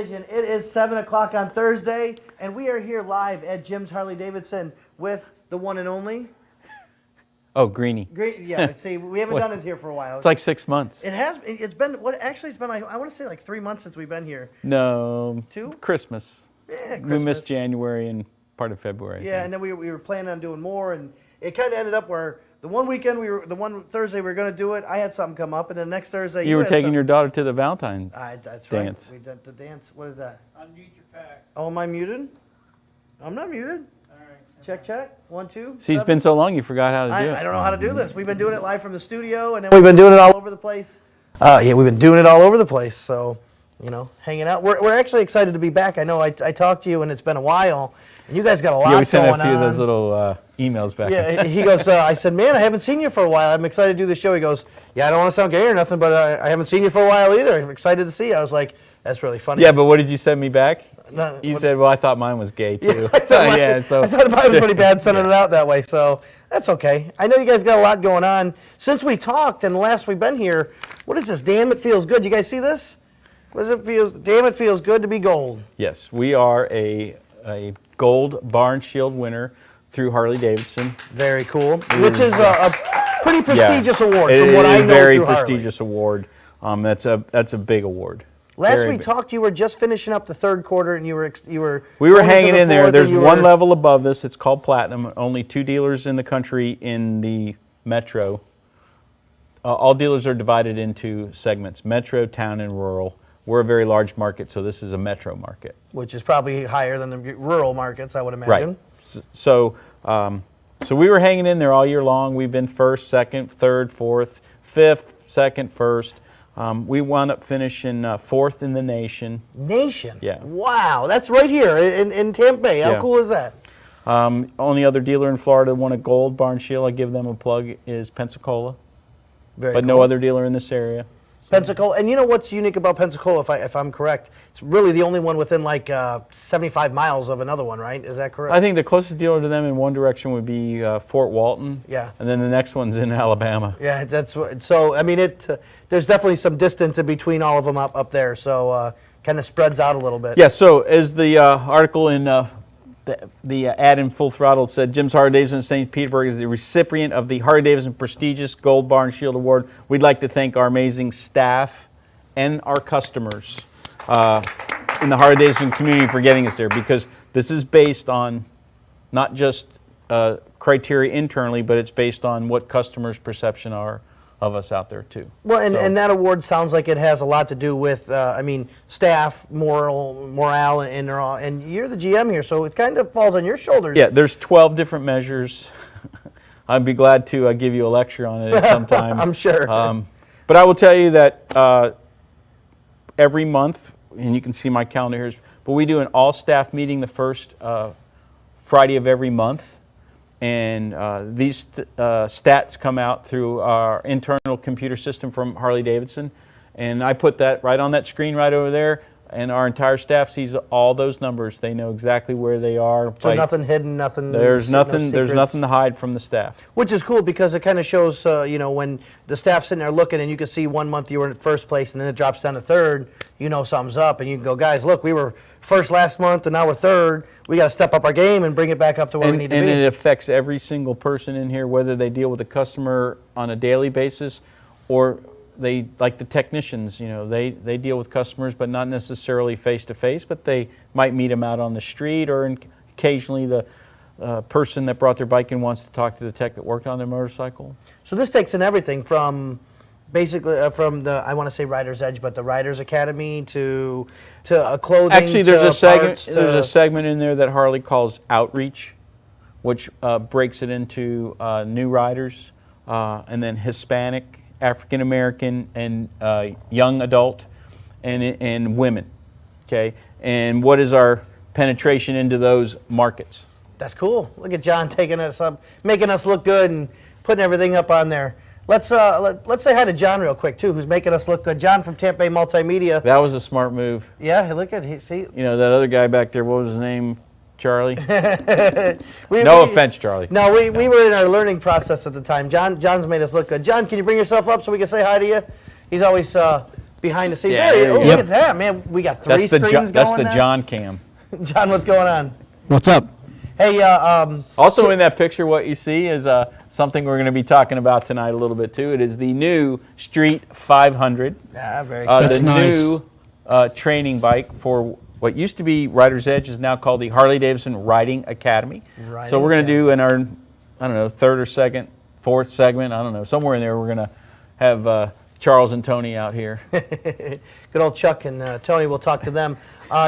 television. It is 7 o'clock on Thursday, and we are here live at Jim's Harley Davidson with the one and only. Oh, Greenie. Yeah, see, we haven't done it here for a while. It's like 6 months. It has. It's been, actually, it's been, I want to say like 3 months since we've been here. No. 2? Christmas. Yeah, Christmas. We missed January and part of February. Yeah, and then we were planning on doing more, and it kind of ended up where the one weekend, the one Thursday we were going to do it, I had something come up, and then next Thursday you were taking your daughter to the Valentine that's dance. Right. We did the dance. What is that? Unmute your pack. Oh, am I muted? I'm not muted. All right. Check, check. 1, 2. See, it's been so long you forgot how to do it. I don't know how to do this. We've been doing it live from the studio, and then we've been doing it all over the place. Yeah, we've been doing it all over the place. So, hanging out. We're actually excited to be back. I know I talked to you, and it's been a while, and you guys got a lot going on. Yeah, we sent a few of those little emails back. Yeah, he goes, I said, man, I haven't seen you for a while. I'm excited to do the show. He goes, yeah, I don't want to sound gay or nothing, but I haven't seen you for a while either. I'm excited to see you. I was like, that's really funny. Yeah, but what did you send me back? You said, well, I thought mine was gay, too. Yeah, I thought mine was pretty bad sending it out that way, so that's okay. I know you guys got a lot going on. Since we talked and last we've been here, what is this? Damn, it feels good. You guys see this? What does it feel? Damn, it feels good to be gold. Yes, we are a gold barn shield winner through Harley Davidson. Very cool. Which is a pretty prestigious award from what I know through Harley. It is a very prestigious award. That's a big award. Last we talked, you were just finishing up the third quarter, and you were. We were hanging in there. There's one level above this. It's called Platinum. Only 2 dealers in the country in the metro. All dealers are divided into segments: metro, town, and rural. We're a very large market, so this is a metro market, which is probably higher than the rural markets, I would imagine. Right. So we were hanging in there all year long. We've been first, second, third, fourth, fifth, second, first. We wound up finishing 4th in the nation. Nation? Yeah. Wow, that's right here in Tampa Bay. How cool is that? Only other dealer in Florida won a gold barn shield. I give them a plug is Pensacola. Very but cool. No other dealer in this area. Pensacola, and you know what's unique about Pensacola, if I'm correct? It's really the only one within like 75 miles of another one, right? Is that correct? I think the closest dealer to them in one direction would be Fort Walton. Yeah. And then the next one's in Alabama. Yeah, that's what. So I mean, there's definitely some distance in between all of them up there. So kind of spreads out a little bit. Yeah. So as the article in the ad in Full Throttle said, Jim's Harley Davidson in St. Petersburg is the recipient of the Harley Davidson prestigious Gold Barn Shield Award. We'd like to thank our amazing staff and our customers in the Harley Davidson community for getting us there, because this is based on not just criteria internally, but it's based on what customers' perception are of us out there too. Well, and that award sounds like it has a lot to do with, staff, morale, and you're the GM here, so it kind of falls on your shoulders. Yeah, there's 12 different measures. I'd be glad to give you a lecture on it at some time. I'm sure. But I will tell you that every month, and you can see my calendar here, but we do an all-staff meeting the first Friday of every month. And these stats come out through our internal computer system from Harley Davidson. And I put that right on that screen right over there. And our entire staff sees all those numbers. They know exactly where they are. So nothing hidden, nothing. There's nothing to hide from the staff. Which is cool, because it kind of shows, when the staff's sitting there looking, and you can see one month you were in first place, and then it drops down to third, something's up, and you can go, guys, look, we were first last month, and now we're third. We got to step up our game and bring it back up to where we need to be. And it affects every single person in here, whether they deal with a customer on a daily basis, or they, like the technicians, they deal with customers, but not necessarily face-to-face, but they might meet them out on the street, or occasionally the person that brought their bike in wants to talk to the tech that worked on their motorcycle. So this takes in everything from basically from the, I want to say Rider's Edge, but the Rider's Academy to clothing. Actually, there's a segment. There's a segment in there that Harley calls outreach, which breaks it into new riders, and then Hispanic, African American, and young adult, and women. Okay, and what is our penetration into those markets? That's cool. Look at John taking us up, making us look good, and putting everything up on there. Let's say hi to John real quick too, who's making us look good. John from Tampa Bay Multimedia. That was a smart move. Yeah, look at see. That other guy back there. What was his name? Charlie. No offense, Charlie. No, we were in our learning process at the time. John's made us look good. John, can you bring yourself up so we can say hi to you? He's always behind the scenes. Yeah, There, there you look go. at that, man. We got three screens going That's the now. John cam. John, what's going on? What's up? Hey, Also in that picture, what you see is something we're going to be talking about tonight a little bit too. It is the new Street 500. very That's exciting. nice. New training bike for what used to be Rider's Edge is now called the Harley Davidson Riding Academy. So we're going to do in our, I don't know, third or second, fourth segment, I don't know, somewhere in there we're going to have Charles and Tony out here. Good old Chuck and Tony, we'll talk to them.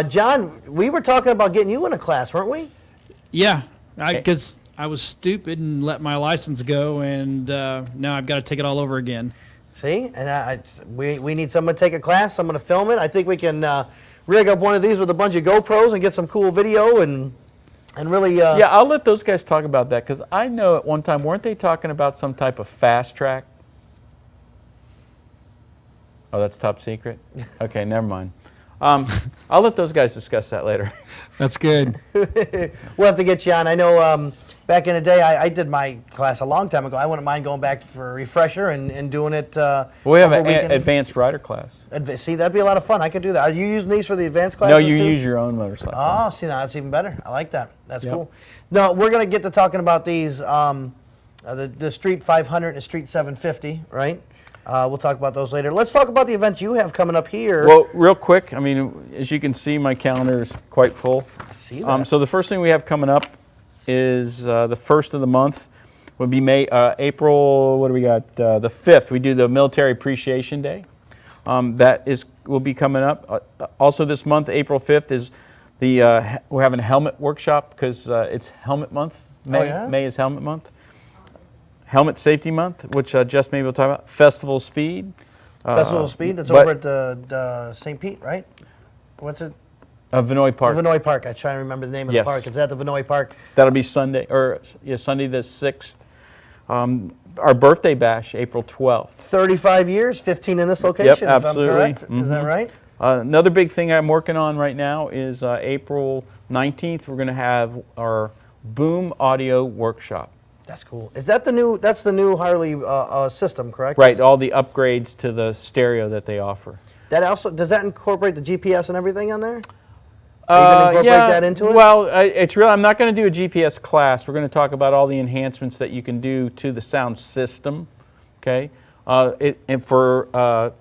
John, we were talking about getting you in a class, weren't we? Yeah, because I was stupid and let my license go, and now I've got to take it all over again. See, and we need someone to take a class, someone to film it. I think we can rig up one of these with a bunch of GoPros and get some cool video and really. Yeah, I'll let those guys talk about that because I know at one time, weren't they talking about some type of fast track? Oh, that's top secret? Okay, never mind. I'll let those guys discuss that later. That's good. We'll have to get you on. I know back in the day, I did my class a long time ago. I wouldn't mind going back for a refresher and doing it. We have over an a weekend. advanced rider class. See, that'd be a lot of fun. I could do that. Are you using these for the advanced classes No, you too? use your own motorcycle. Oh, see, now that's even better. I like that. That's Yep. cool. No, we're going to get to talking about these, the Street 500 and the Street 750, right? We'll talk about those later. Let's talk about the events you have coming up here. Well, real quick, I mean, as you can see, my calendar is quite full. See that. So the first thing we have coming up is the first of the month would be April, what do we got? The 5th, we do the Military Appreciation Day. Will be coming up. Also this month, April 5th, is we're having a helmet workshop because it's helmet month. May, yeah? May is helmet month. Helmet Safety Month, which just maybe we'll talk about. Festival Speed. Festival of Speed, that's but- over at the St. Pete, right? What's it? Vinoy Park. Vinoy Park. I try to remember the name of Yes. the park. It's at the Vinoy Park. That'll be Sunday, Sunday the 6th. Our birthday bash, April 12th. 35 years, 15 in this location, absolutely. if I'm correct. Is Mhm. that right? Another big thing I'm working on right now is April 19th. We're going to have our Boom Audio Workshop. That's cool. Is that the new? That's the new Harley system, correct? Right, all the upgrades to the stereo that they offer. That also does that incorporate the GPS and everything on there? Are you gonna incorporate that into it? Well, it's real. I'm not going to do a GPS class. We're going to talk about all the enhancements that you can do to the sound system. Okay, and for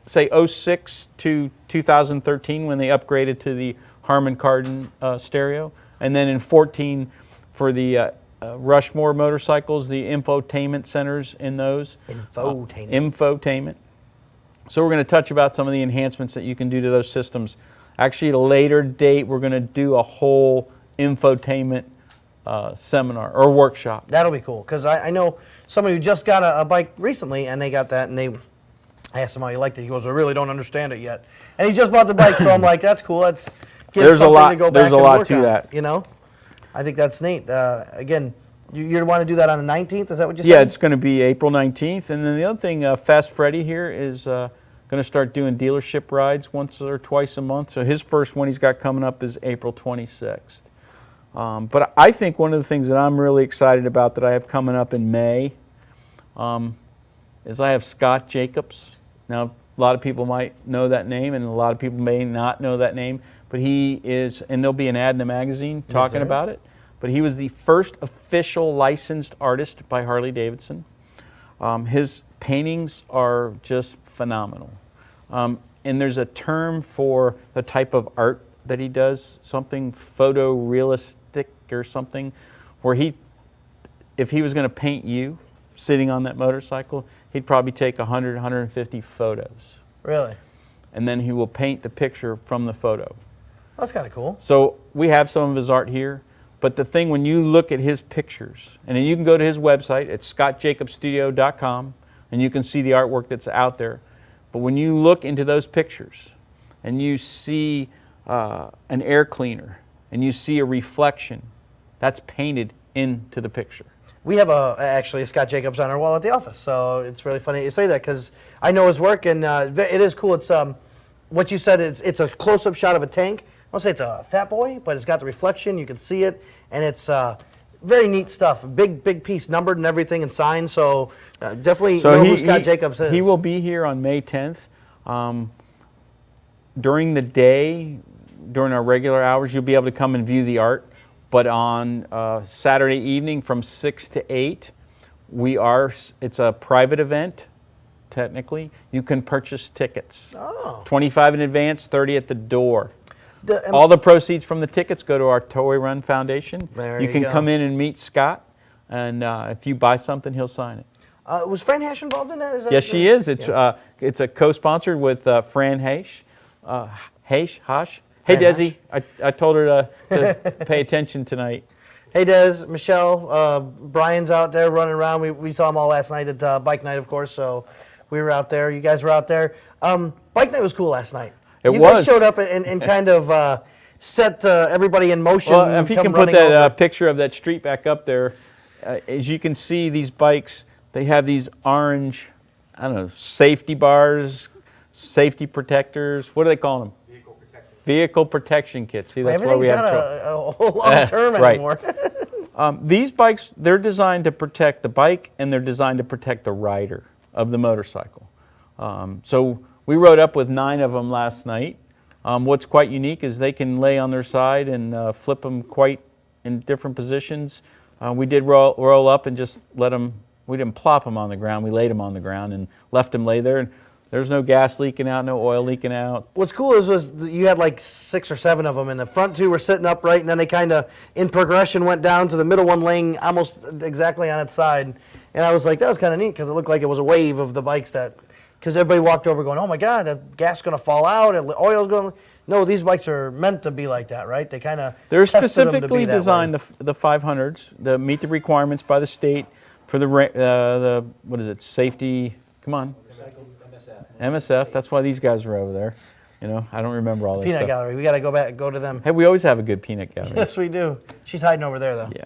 say 06 to 2013 when they upgraded to the Harman Kardon stereo, and then in 14 for the Rushmore motorcycles, the infotainment centers in those. Infotainment. So we're going to touch about some of the enhancements that you can do to those systems. Actually, at a later date, we're going to do a whole infotainment seminar or workshop. That'll be cool because I know somebody who just got a bike recently and they got that and I asked him how he liked it. He goes, I really don't understand it yet. And he just bought the bike, so I'm like, that's cool. Let's get There's a something lot- to go back there's a and lot work to on, that. You know, I think that's neat. Again, you want to do that on the 19th? Is that what you said? Yeah, it's going to be April 19th. And then the other thing, Fast Freddy here is going to start doing dealership rides once or twice a month. So his first one he's got coming up is April 26th. But I think one of the things that I'm really excited about that I have coming up in May is I have Scott Jacobs. Now, a lot of people might know that name, and a lot of people may not know that name. But he is, and there'll be an ad in the magazine talking there about it. But he was the first official licensed artist by Harley Davidson. His paintings are just phenomenal. And there's a term for the type of art that he does, something photorealistic or something, where if he was going to paint you sitting on that motorcycle, he'd probably take 100, 150 photos. Really? And then he will paint the picture from the photo. That's kind of cool. So we have some of his art here, but the thing when you look at his pictures, and then you can go to his website at scottjacobstudio.com and you can see the artwork that's out there. But when you look into those pictures and you see an air cleaner and you see a reflection, that's painted into the picture. We have actually a Scott Jacobs on our wall at the office, so it's really funny you say that because I know his work and it is cool. It's what you said. It's a close-up shot of a tank. I won't say it's a Fat Boy, but it's got the reflection. You can see it, and it's very neat stuff. Big piece, numbered and everything, and signed. So definitely know who Scott Jacobs is. He will be here on May 10th. during the day, during our regular hours, you'll be able to come and view the art. But on Saturday evening from 6 to 8, it's a private event, technically. You can purchase tickets. Oh. 25 in advance, 30 at the door. The- All the proceeds from the tickets go to our Toy Run Foundation. There you you can go. come in and meet Scott, and if you buy something, he'll sign it. Was Fran Hash involved in that? Yes, she is. It's a co-sponsored with Fran Hash. Hash. Hey, Fran Desi, I told her to pay attention tonight. Hey, Des, Michelle, Brian's out there running around. We saw them all last night at Bike Night, of course, so we were out there. You guys were out there. Bike Night was cool last night. It you was. guys showed up and kind of set everybody in motion. Well, if you come can put running that over. picture of that street back up there, as you can see, these bikes, they have these orange, I don't know, safety bars, safety protectors. What do they call them? Vehicle protection kits. See, that's why we Everything's have got trouble. a whole long term Right. anymore. These bikes, they're designed to protect the bike and they're designed to protect the rider of the motorcycle. So we rode up with 9 of them last night. What's quite unique is they can lay on their side and flip them quite in different positions. We did roll up and just let them, we didn't plop them on the ground, we laid them on the ground and left them lay there. And there's no gas leaking out, no oil leaking out. What's cool was you had like 6 or 7 of them, and the front 2 were sitting upright, and then they kind of, in progression, went down to the middle one laying almost exactly on its side. And I was like, that was kind of neat, because it looked like it was a wave of the bikes that, because everybody walked over going, oh my God, the gas is going to fall out, and the oil's going. No, these bikes are meant to be like that, right? They kind of They're specifically designed, the 500s, to meet the requirements by the state for the what is it, safety, come on. MSF, that's why these guys are over there. You know, I don't remember all that Peanut stuff. gallery. We got to go to them. Hey, we always have a good peanut gallery. Yes, we do. She's hiding over there, though. Yeah.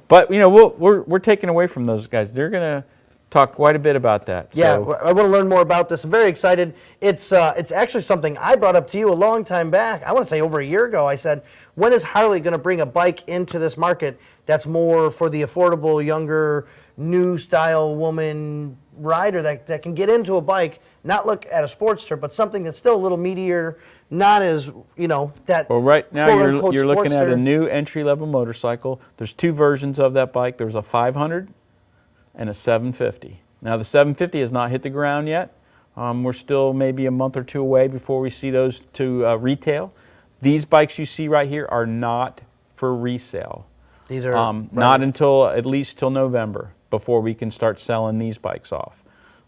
But, you know, we're taking away from those guys. They're going to talk quite a bit about that. Yeah, So, I want to learn more about this. I'm very excited. It's actually something I brought up to you a long time back. I want to say over a year ago. I said, when is Harley going to bring a bike into this market that's more for the affordable, younger, new style woman rider that can get into a bike, not look at a Sportster, but something that's still a little meatier, not as, you know, that well, right now quote-unquote you're looking at a Sportster. new entry-level motorcycle. There's 2 versions of that bike. There's a 500 and a 750. Now, the 750 has not hit the ground yet. We're still maybe a month or 2 away before we see those to retail. These bikes you see right here are not for resale. These are Not until at least till November before we can start selling these bikes off.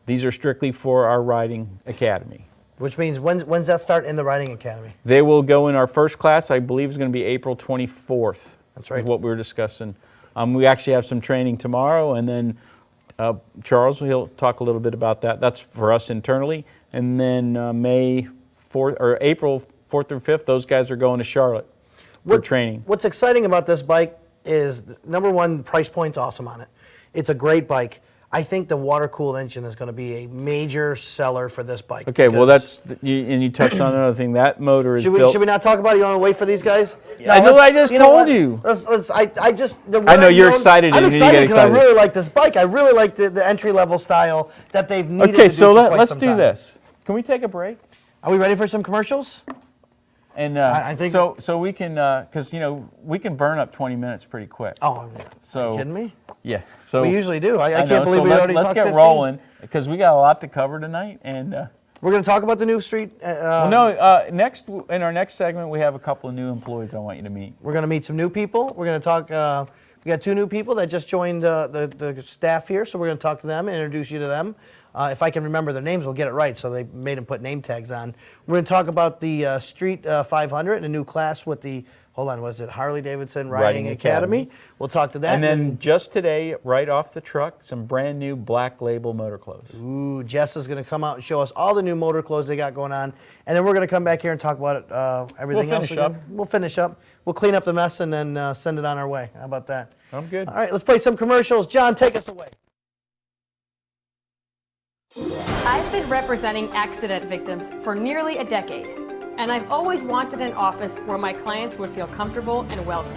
These are strictly for our riding academy. Which means when's that start in the riding academy? They will go in our first class, I believe is going to be April 24th. That's right. Is what we were discussing. We actually have some training tomorrow, and then Charles, he'll talk a little bit about that. That's for us internally. And then May 4th or April 4th through 5th, those guys are going to Charlotte for training. What's exciting about this bike is, number one, the price point's awesome on it. It's a great bike. I think the water-cooled engine is going to be a major seller for this bike. Okay, well, because- and you touched on another thing. That motor is Should built. we not talk about it? You want to wait for these guys? I know, I just you know told what? you. I just. I know you're excited, I'm and you excited get because I excited. really like this bike. I really like the entry-level style that they've needed Okay, to do so for quite let's some do time. this. Can we take a break? Are we ready for some commercials? And I think- so we can, because we can burn up 20 minutes pretty quick. Oh, So are you kidding me? Yeah. So We usually do. I know, can't believe so we already let's talked get 15. rolling because we got a lot to cover tonight. And We're going to talk about the new street. next in our next segment we have a couple of new employees I want you to meet. We're going to meet some new people. We're going to talk. We got 2 new people that just joined the staff here, so we're going to talk to them and introduce you to them. If I can remember their names, we'll get it right. So they made them put name tags on. We're going to talk about the Street 500 and a new class with the, hold on, what is it? Harley Davidson Riding Academy. We'll talk to that. And then just today, right off the truck, some brand new Black Label motor clothes. Ooh, Jess is going to come out and show us all the new motor clothes they got going on. And then we're going to come back here and talk about it, everything We'll else. finish up. Again. We'll finish up. We'll clean up the mess and then send it on our way. How about that? I'm good. All right, let's play some commercials. John, take us away. I've been representing accident victims for nearly a decade, and I've always wanted an office where my clients would feel comfortable and welcome.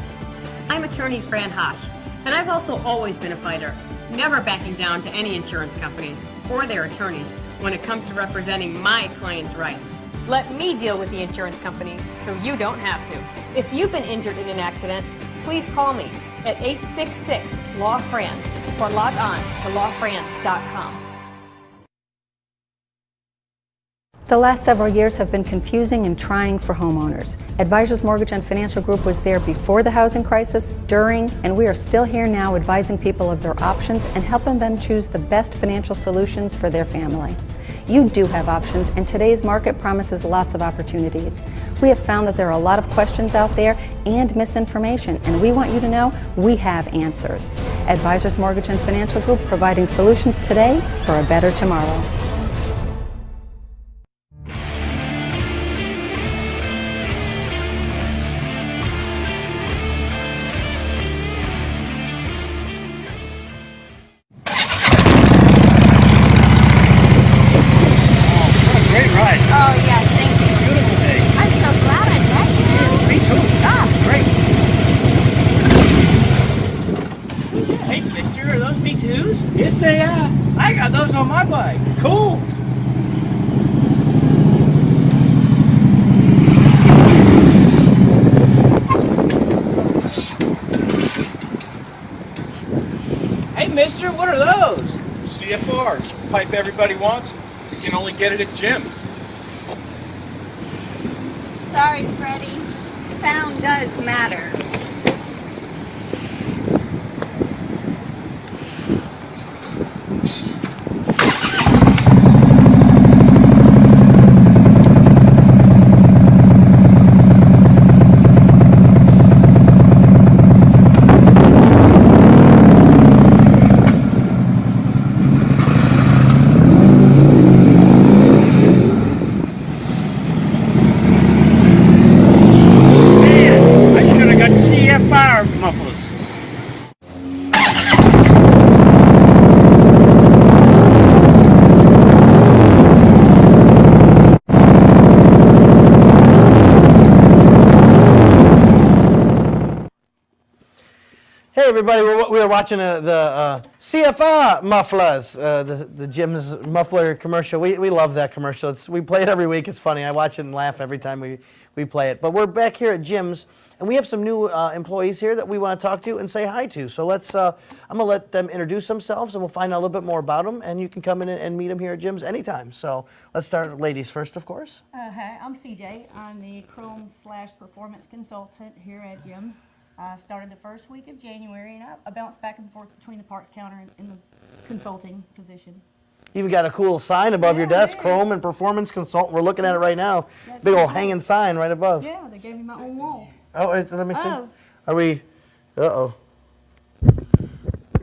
I'm attorney Fran Hosh, and I've also always been a fighter, never backing down to any insurance company or their attorneys when it comes to representing my clients' rights. Let me deal with the insurance company so you don't have to. If you've been injured in an accident, please call me at 866-LAW-FRAN or log on to lawfran.com. The last several years have been confusing and trying for homeowners. Advisors Mortgage and Financial Group was there before the housing crisis, during, and we are still here now advising people of their options and helping them choose the best financial solutions for their family. You do have options, and today's market promises lots of opportunities. We have found that there are a lot of questions out there and misinformation, and we want you to know we have answers. Advisors Mortgage and Financial Group, providing solutions today for a better tomorrow. Oh, yes, thank you. Beautiful day. I'm so glad I met you. Me too. Ah, great. Hey, mister, are those Me-Too's? Yes, they are. I got those on my bike. Cool. Hey, mister, what are those? CFRs, pipe everybody wants. You can only get it at Jim's. Sorry, Freddie. Sound does matter. Mufflers. Hey everybody, we were watching the CFR mufflers, the Jim's muffler commercial. We love that commercial. We play it every week. It's funny. I watch it and laugh every time we play it. But we're back here at Jim's, and we have some new employees here that we want to talk to and say hi to. So let's, I'm going to let them introduce themselves, and we'll find out a little bit more about them, and you can come in and meet them here at Jim's anytime. So let's start ladies first, of course. Hi, I'm CJ. I'm the Chrome/performance consultant here at Jim's. I started the first week of January, and I bounced back and forth between the parts counter and the consulting position. You've got a cool sign above your desk, Chrome and Performance Consultant. We're looking at it right now. Big old hanging sign right above. Yeah, they gave me my own wall. Oh, wait, let me see. Oh. Are we, uh-oh.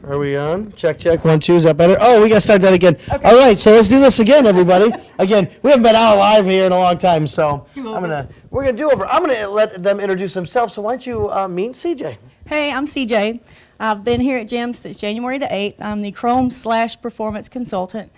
Are we on? Check, check, 1, 2, is that better? Oh, we got to start that again. Okay. All right, so let's do this again, everybody. Again, we haven't been out live here in a long time, so we're going to do over. I'm going to let them introduce themselves, so why don't you meet CJ? Hey, I'm CJ. I've been here at Jim's since January the 8th. I'm the Chrome/performance consultant.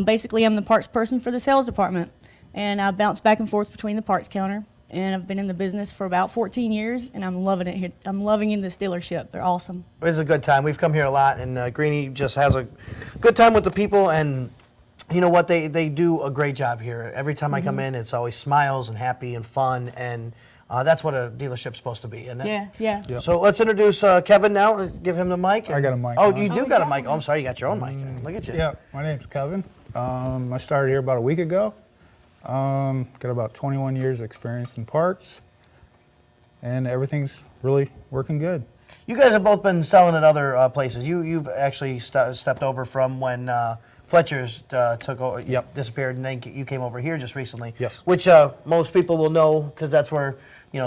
Basically, I'm the parts person for the sales department, and I bounce back and forth between the parts counter. And I've been in the business for about 14 years, and I'm loving it here. I'm loving in this dealership. They're awesome. It's a good time. We've come here a lot, and Greenie just has a good time with the people, and you know what? They do a great job here. Every time I come in, it's always smiles and happy and fun, and that's what a dealership's supposed to be, isn't it? Yeah, yeah. Yep. So let's introduce Kevin now. Give him the mic. I got a mic. Oh, on. you do got a mic. Oh, I'm sorry, you got your own mic. Look at you. Yeah, my name's Kevin. I started here about a week ago. Got about 21 years experience in parts, and everything's really working good. You guys have both been selling at other places. You've actually stepped over from when Fletcher's took over, disappeared, and then you came over here just recently. Yes. Which most people will know because that's where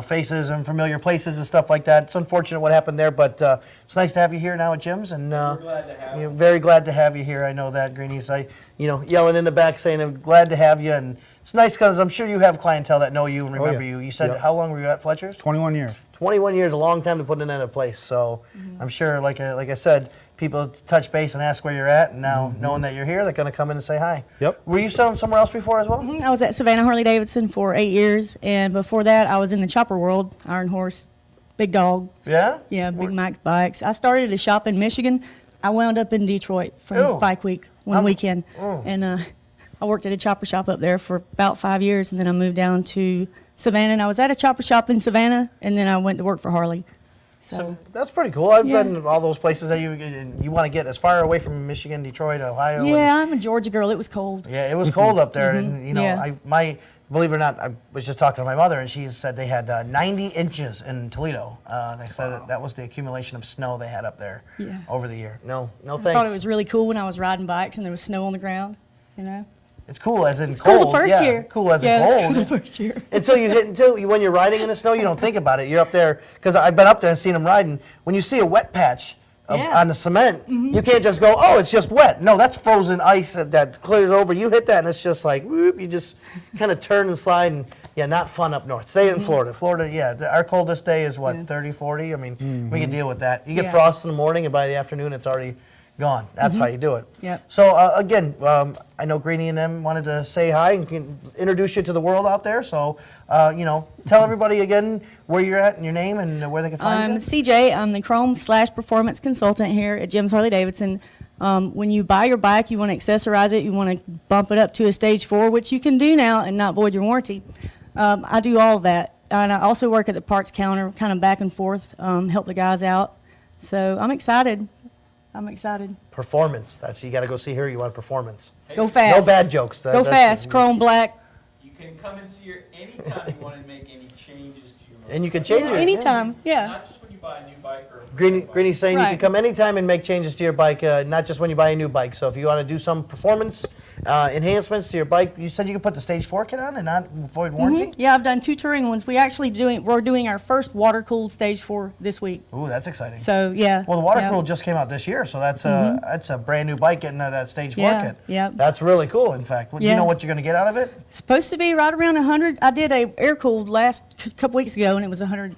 faces and familiar places and stuff like that. It's unfortunate what happened there, but it's nice to have you here now at Jim's, and We're glad to have you. very glad to have you here. I know that Greenie's yelling in the back saying I'm glad to have you, and it's nice because I'm sure you have clientele that know you and remember you. You said how long were you at Fletcher's? 21 years. 21 years, a long time to put it in a place. So I'm sure, like I said, people touch base and ask where you're at, and now knowing that you're here, they're going to come in and say hi. Yep. Were you selling somewhere else before as well? I was at Savannah Harley Davidson for 8 years, and before that, I was in the chopper world, Iron Horse, Big Dog. Yeah? Yeah, Big Mike bikes. I started a shop in Michigan. I wound up in Detroit for Bike Week one weekend, and I worked at a chopper shop up there for about 5 years, and then I moved down to Savannah, and I was at a chopper shop in Savannah, and then I went to work for Harley. So that's pretty cool. I've Yeah. been to all those places that you want to get as far away from Michigan, Detroit, Ohio. yeah, I'm a Georgia girl. It was cold. Yeah, it was cold up there, and you know, Yeah. believe it or not, I was just talking to my mother, and she said they had 90 inches in Toledo. They said that was the accumulation of snow they had up there over the year. No I thanks. thought it was really cool when I was riding bikes and there was snow on the ground, you know. It's cool as in It's cold. cool the first year. Cool as in Yeah, cold. it's cool the first year. When you're riding in the snow, you don't think about it. You're up there, because I've been up there and seen them riding. When you see a wet patch on the cement, you can't just go, oh, it's just wet. No, that's frozen ice that clears over. You hit that and it's just like, whoop, you just kind of turn and slide, and not fun up north. Stay in Florida. Florida, our coldest day is what, 30, 40? I mean, we can deal with that. You get frost in the morning, and by the afternoon, it's already gone. That's how you do it. Yep. So again, I know Greenie and them wanted to say hi and can introduce you to the world out there. So tell everybody again where you're at and your name and where they can find I'm you. CJ. I'm the Chrome/Performance Consultant here at Jim's Harley Davidson. When you buy your bike, you want to accessorize it. You want to bump it up to a stage 4, which you can do now and not void your warranty. I do all of that. And I also work at the parts counter, kind of back and forth, help the guys out. So I'm excited. Performance. You got to go see her. You want performance. Go fast. No bad jokes. Go fast. Chrome black. You can come and see her anytime you want to make any changes to your motor. And you can change it. Anytime. Yeah. Not just when you buy a new bike or Greenie's saying you can Right. come anytime and make changes to your bike, not just when you buy a new bike. So if you want to do some performance enhancements to your bike, you said you could put the Stage 4 kit on and not void warranty? Yeah, I've done 2 touring ones. We're doing our first water-cooled Stage 4 this week. Ooh, that's exciting. So, yeah. Well, the water yeah. cooled just came out this year, so that's a brand new bike getting that Stage 4 Yeah, kit. yeah. That's really cool, in fact. Do you Yeah. know what you're going to get out of it? It's supposed to be right around 100. I did a air-cooled couple weeks ago, and it was 100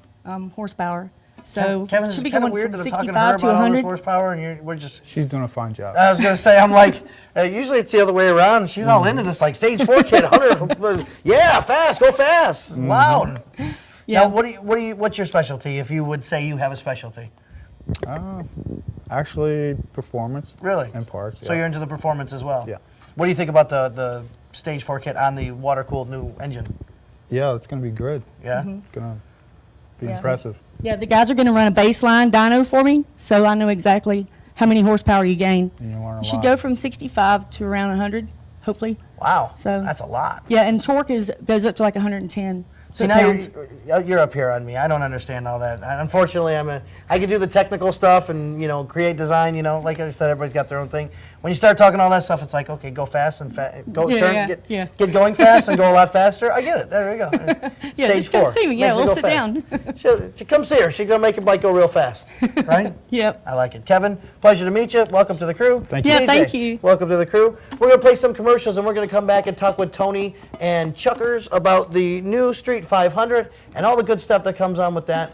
horsepower. So Kevin, it should be it's kind of going weird from that I'm talking to her 65 to about all this 100. horsepower, and we're just... She's doing a fine job. I was going to say, I'm like, usually it's the other way around. She's all into this, like, Stage 4 kit, 100. Yeah, fast, go fast, loud. Yeah. Now, what's your specialty, if you would say you have a specialty? Actually, performance. Really? And parts. So you're into the performance as well? Yeah. What do you think about the Stage 4 kit on the water-cooled new engine? Yeah, it's going to be good. Yeah? It's going to be impressive. Yeah, the guys are going to run a baseline dyno for me, so I know exactly how many horsepower you gain. And you learn a You should lot. go from 65 to around 100, hopefully. Wow, So that's a lot. Yeah, and torque goes up to like 110 See, now pounds. you're up here on me. I don't understand all that. Unfortunately, I can do the technical stuff and create design. Like I said, everybody's got their own thing. When you start talking all that stuff, it's like, okay, go fast and get going fast and go a lot faster. I get it. There we go. Yeah, Stage just come 4. see me. Yeah, Makes it we'll go sit fast. down. She come see her. She's gonna make your bike go real fast, right? Yep. I like it. Kevin, pleasure to meet you. Welcome to the crew. Thank you. Yeah, CJ, thank you. Welcome to the crew. We're gonna play some commercials and we're gonna come back and talk with Tony and Chuckers about the new Street 500 and all the good stuff that comes on with that.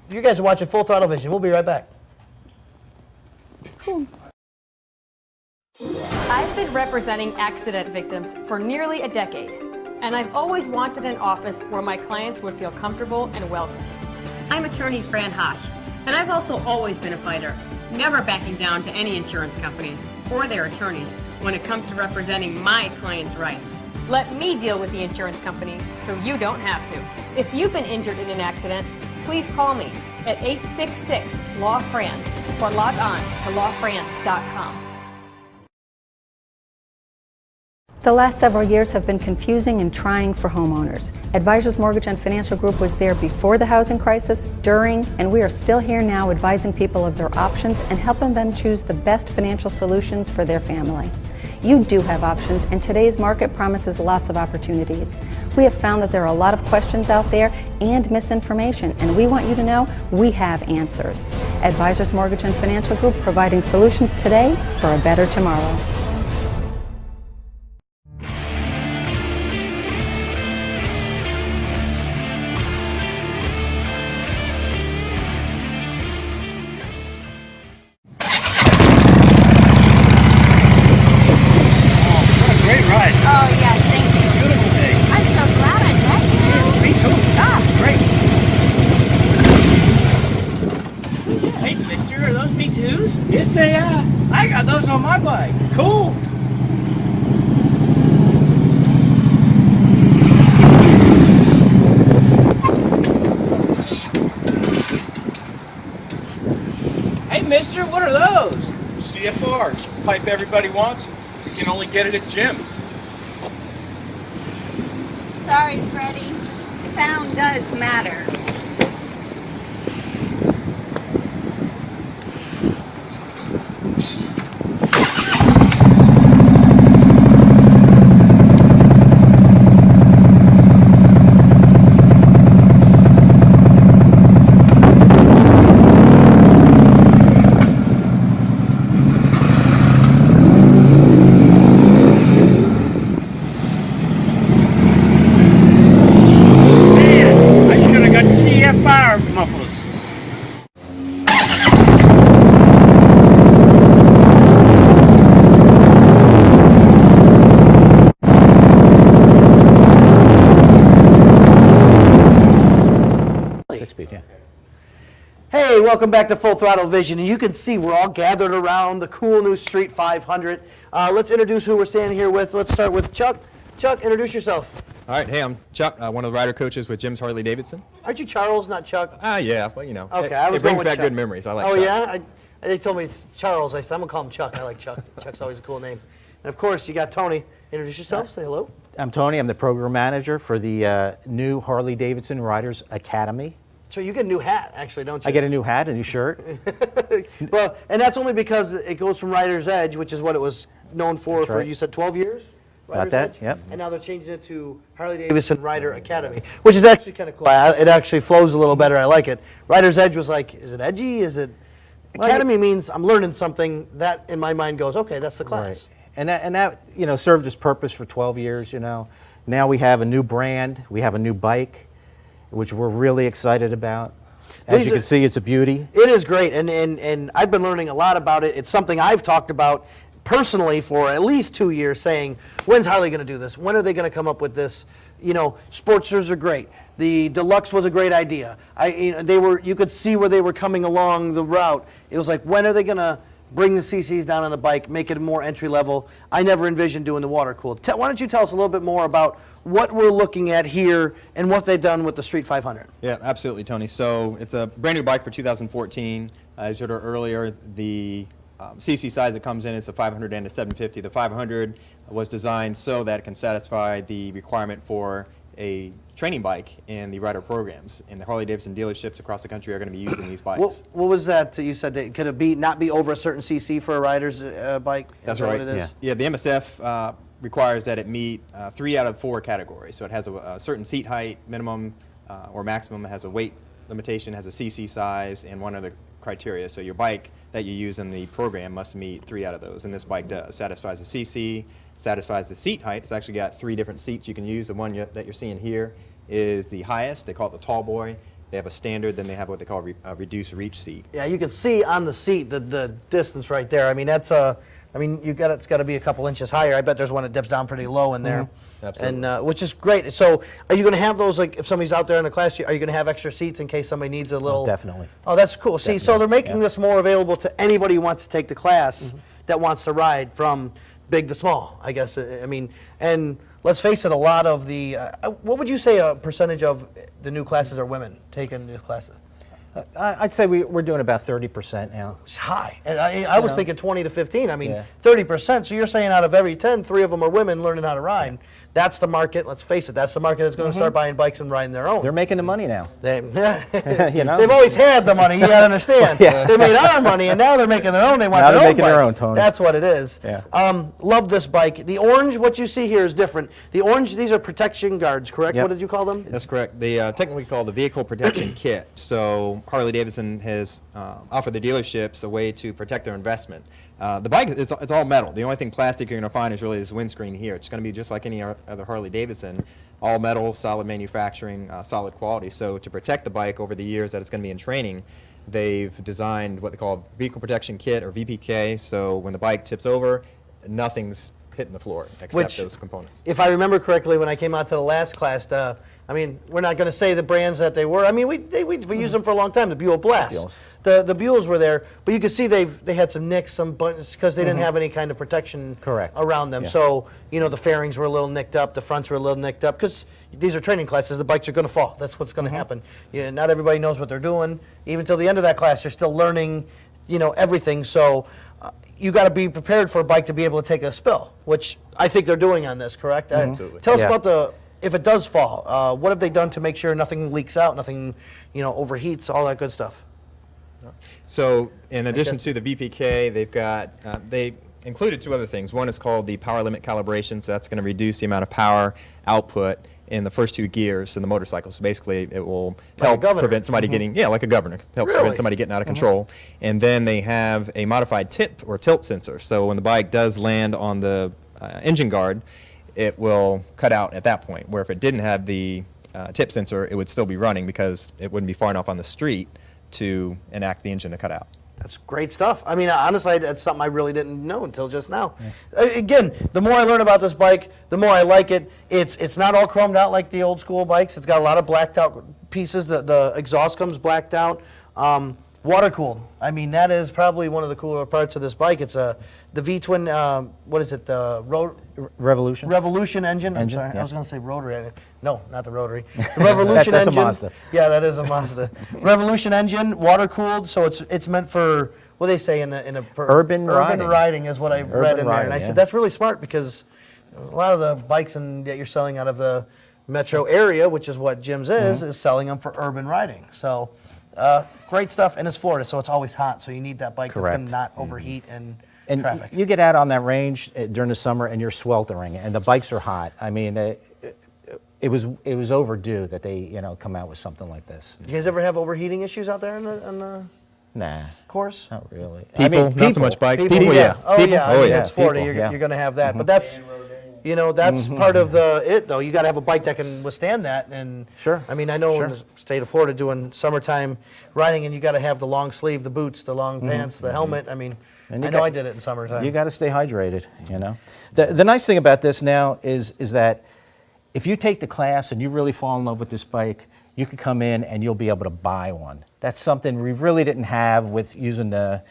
You guys are watching Full Throttle Vision. We'll be right back. Cool. I've been representing accident victims for nearly a decade, and I've always wanted an office where my clients would feel comfortable and welcome. I'm attorney Fran Hosh, and I've also always been a fighter, never backing down to any insurance company or their attorneys when it comes to representing my clients' rights. Let me deal with the insurance company so you don't have to. If you've been injured in an accident, please call me at 866-LAW-FRAN or log on to lawfran.com. The last several years have been confusing and trying for homeowners. Advisors Mortgage and Financial Group was there before the housing crisis, during, and we are still here now advising people of their options and helping them choose the best financial solutions for their family. You do have options, and today's market promises lots of opportunities. We have found that there are a lot of questions out there and misinformation, and we want you to know we have answers. Advisors Mortgage and Financial Group, providing solutions today for a better tomorrow. Great ride. Oh, yes, thank you. Beautiful day. I'm so glad I met you. Me too. Ah, Great. Hey, mister, are those Me2s? Yes, they are. I got those on my bike. Cool. cigars, pipe everybody wants. You can only get it at Jim's. Sorry, Freddie. Sound does matter. I should have got CF fire mufflers. Hey, welcome back to Full Throttle Vision. And you can see we're all gathered around the cool new Street 500. Let's introduce who we're standing here with. Let's start with Chuck. Chuck, introduce yourself. All right, hey, I'm Chuck, one of the rider coaches with Jim's Harley Davidson. Aren't you Charles, not Chuck? Yeah, well, you know, Okay, I was it brings going with back Chuck. good memories. I like Oh, Chuck. yeah? They told me it's Charles. I said, I'm going to call him Chuck. I like Chuck. Chuck's always a cool name. And, of course, you got Tony. Introduce yourself. Say hello. I'm Tony. I'm the program manager for the new Harley Davidson Riders Academy. So you get a new hat, actually, don't you? I get a new hat, a new shirt. Well, and that's only because it goes from Rider's Edge, which is what it was known for, That's right. you said 12 years? About Rider's that, Edge? yep. And now they're changing it to Harley Davidson Rider Academy, which is actually kind of cool. It actually flows a little better. I like it. Rider's Edge was like, is it edgy? Is it... Academy means I'm learning something. That, in my mind, goes, okay, that's the class. Right. And that you know, served its purpose for 12 years, you know. Now we have a new brand. We have a new bike, which we're really excited about. As you can see, it's a beauty. It is great, and I've been learning a lot about it. It's something I've talked about personally for at least 2 years, saying, when's Harley going to do this? When are they going to come up with this? You know, Sportsters are great. The Deluxe was a great idea. You could see where they were coming along the route. It was like, when are they going to bring the CCs down on the bike, make it more entry level? I never envisioned doing the water cooled. Why don't you tell us a little bit more about what we're looking at here and what they've done with the Street 500? Yeah, absolutely, Tony. So it's a brand new bike for 2014. As you heard earlier, the CC size that comes in is a 500 and a 750. The 500 was designed so that it can satisfy the requirement for a training bike in the rider programs. And the Harley Davidson dealerships across the country are going to be using these bikes. What was that you said? That could it not be over a certain CC for a rider's bike? That's Is that right. what it is? Yeah, the MSF requires that it meet 3 out of 4 categories. So it has a certain seat height, minimum or maximum. It has a weight limitation, has a CC size, and one other criteria. So your bike that you use in the program must meet 3 out of those. And this bike does. Satisfies the CC, satisfies the seat height. It's actually got 3 different seats you can use. The one that you're seeing here is the highest. They call it the tall boy. They have a standard, then they have what they call a reduced reach seat. Yeah, you can see on the seat the distance right there. I mean, that's it's got to be a couple inches higher. I bet there's one that dips down pretty low in there. Absolutely. And which is great. So, are you going to have those, like, if somebody's out there in the class, are you going to have extra seats in case somebody needs a little? Definitely. Oh, that's cool. See, so they're making this more available to anybody who wants to take the class that wants to ride from big to small, I guess. I mean, and let's face it, a lot of the, what would you say a percentage of the new classes are women taking these classes? I'd say we're doing about 30% now. It's high. And I was thinking 20 to 15. I mean, Yeah. 30%. So you're saying out of every 10, 3 of them are women learning how to ride. That's the market. Let's face it. That's the market that's going to start buying bikes and riding their own. They're making the money now. You know? They've always had the money. You got to understand. They made our money, and now they're making their own. They want Now their they're own making bike. their own, Tony. That's what it is. Yeah. Love this bike. The orange, what you see here is different. The orange, these are protection guards, correct? Yep. What did you call them? That's correct. They technically called the vehicle protection kit. So Harley Davidson has offered the dealerships a way to protect their investment. The bike, it's all metal. The only thing plastic you're going to find is really this windscreen here. It's going to be just like any other Harley Davidson, all metal, solid manufacturing, solid quality. So to protect the bike over the years that it's going to be in training, they've designed what they call vehicle protection kit, or VPK. So when the bike tips over, nothing's hitting the floor except those components. If I remember correctly, when I came out to the last class, I mean, we're not going to say the brands that they were. I mean, we used them for a long time. The Buell Blast, the Buells were there, but you could see they had some nicks, some buttons, because they didn't have any kind of protection around them. Yeah. So the fairings were a little nicked up, the fronts were a little nicked up, because these are training classes. The bikes are going to fall. That's what's going to happen. Not everybody knows what they're doing. Even till the end of that class, they're still learning, everything. So you got to be prepared for a bike to be able to take a spill, which I think they're doing on this, correct? Absolutely. Tell us Yeah. about if it does fall, what have they done to make sure nothing leaks out, nothing, overheats, all that good stuff? So in addition to the VPK, they've got, they included 2 other things. One is called the power limit calibration, so that's going to reduce the amount of power output in the first 2 gears in the motorcycle. So basically it will help prevent somebody getting, like a governor, helps prevent somebody getting out of control. And then they have a modified tip or tilt sensor. So when the bike does land on the engine guard, it will cut out at that point, where if it didn't have the tip sensor, it would still be running because it wouldn't be far enough on the street to enact the engine to cut out. That's great stuff. I mean, honestly, that's something I really didn't know until just now. Again, the more I learn about this bike, the more I like it. It's not all chromed out like the old school bikes. It's got a lot of blacked out pieces. The exhaust comes blacked out. Water cooled. I mean, that is probably one of the cooler parts of this bike. It's the V-twin. What is it? The Revolution. Revolution engine. I'm sorry, yeah. I was going to say rotary. No, not the rotary. The Revolution that's engine. a Mazda. Yeah, that is a Mazda. Revolution engine, water cooled, so it's meant for what they say in a Urban riding is what I read in there, and I yeah. said that's really smart because a lot of the bikes that you're selling out of the metro area, which is what Jim's is selling them for urban riding. So great stuff, and it's Florida, so it's always hot, so you need that bike that's going to not overheat and traffic. You get out on that range during the summer and you're sweltering, and the bikes are hot. I mean, it was overdue that they come out with something like this. You guys ever have overheating issues out there on the Nah, course? not really. People, not so much bikes. People, yeah. Oh, People? yeah. I Oh, mean, yeah. it's Florida. People, You're going to have that. But that's, that's Mm-hmm. part of it, though. You got to have a bike that can withstand that. And Sure. I mean, I know Sure. in the state of Florida doing summertime riding, and you got to have the long sleeve, the boots, the long pants, the helmet. I mean, And I know I did it in summertime. You got to stay hydrated, The nice thing about this now is that if you take the class and you really fall in love with this bike, you could come in and you'll be able to buy one. That's something we really didn't have with using the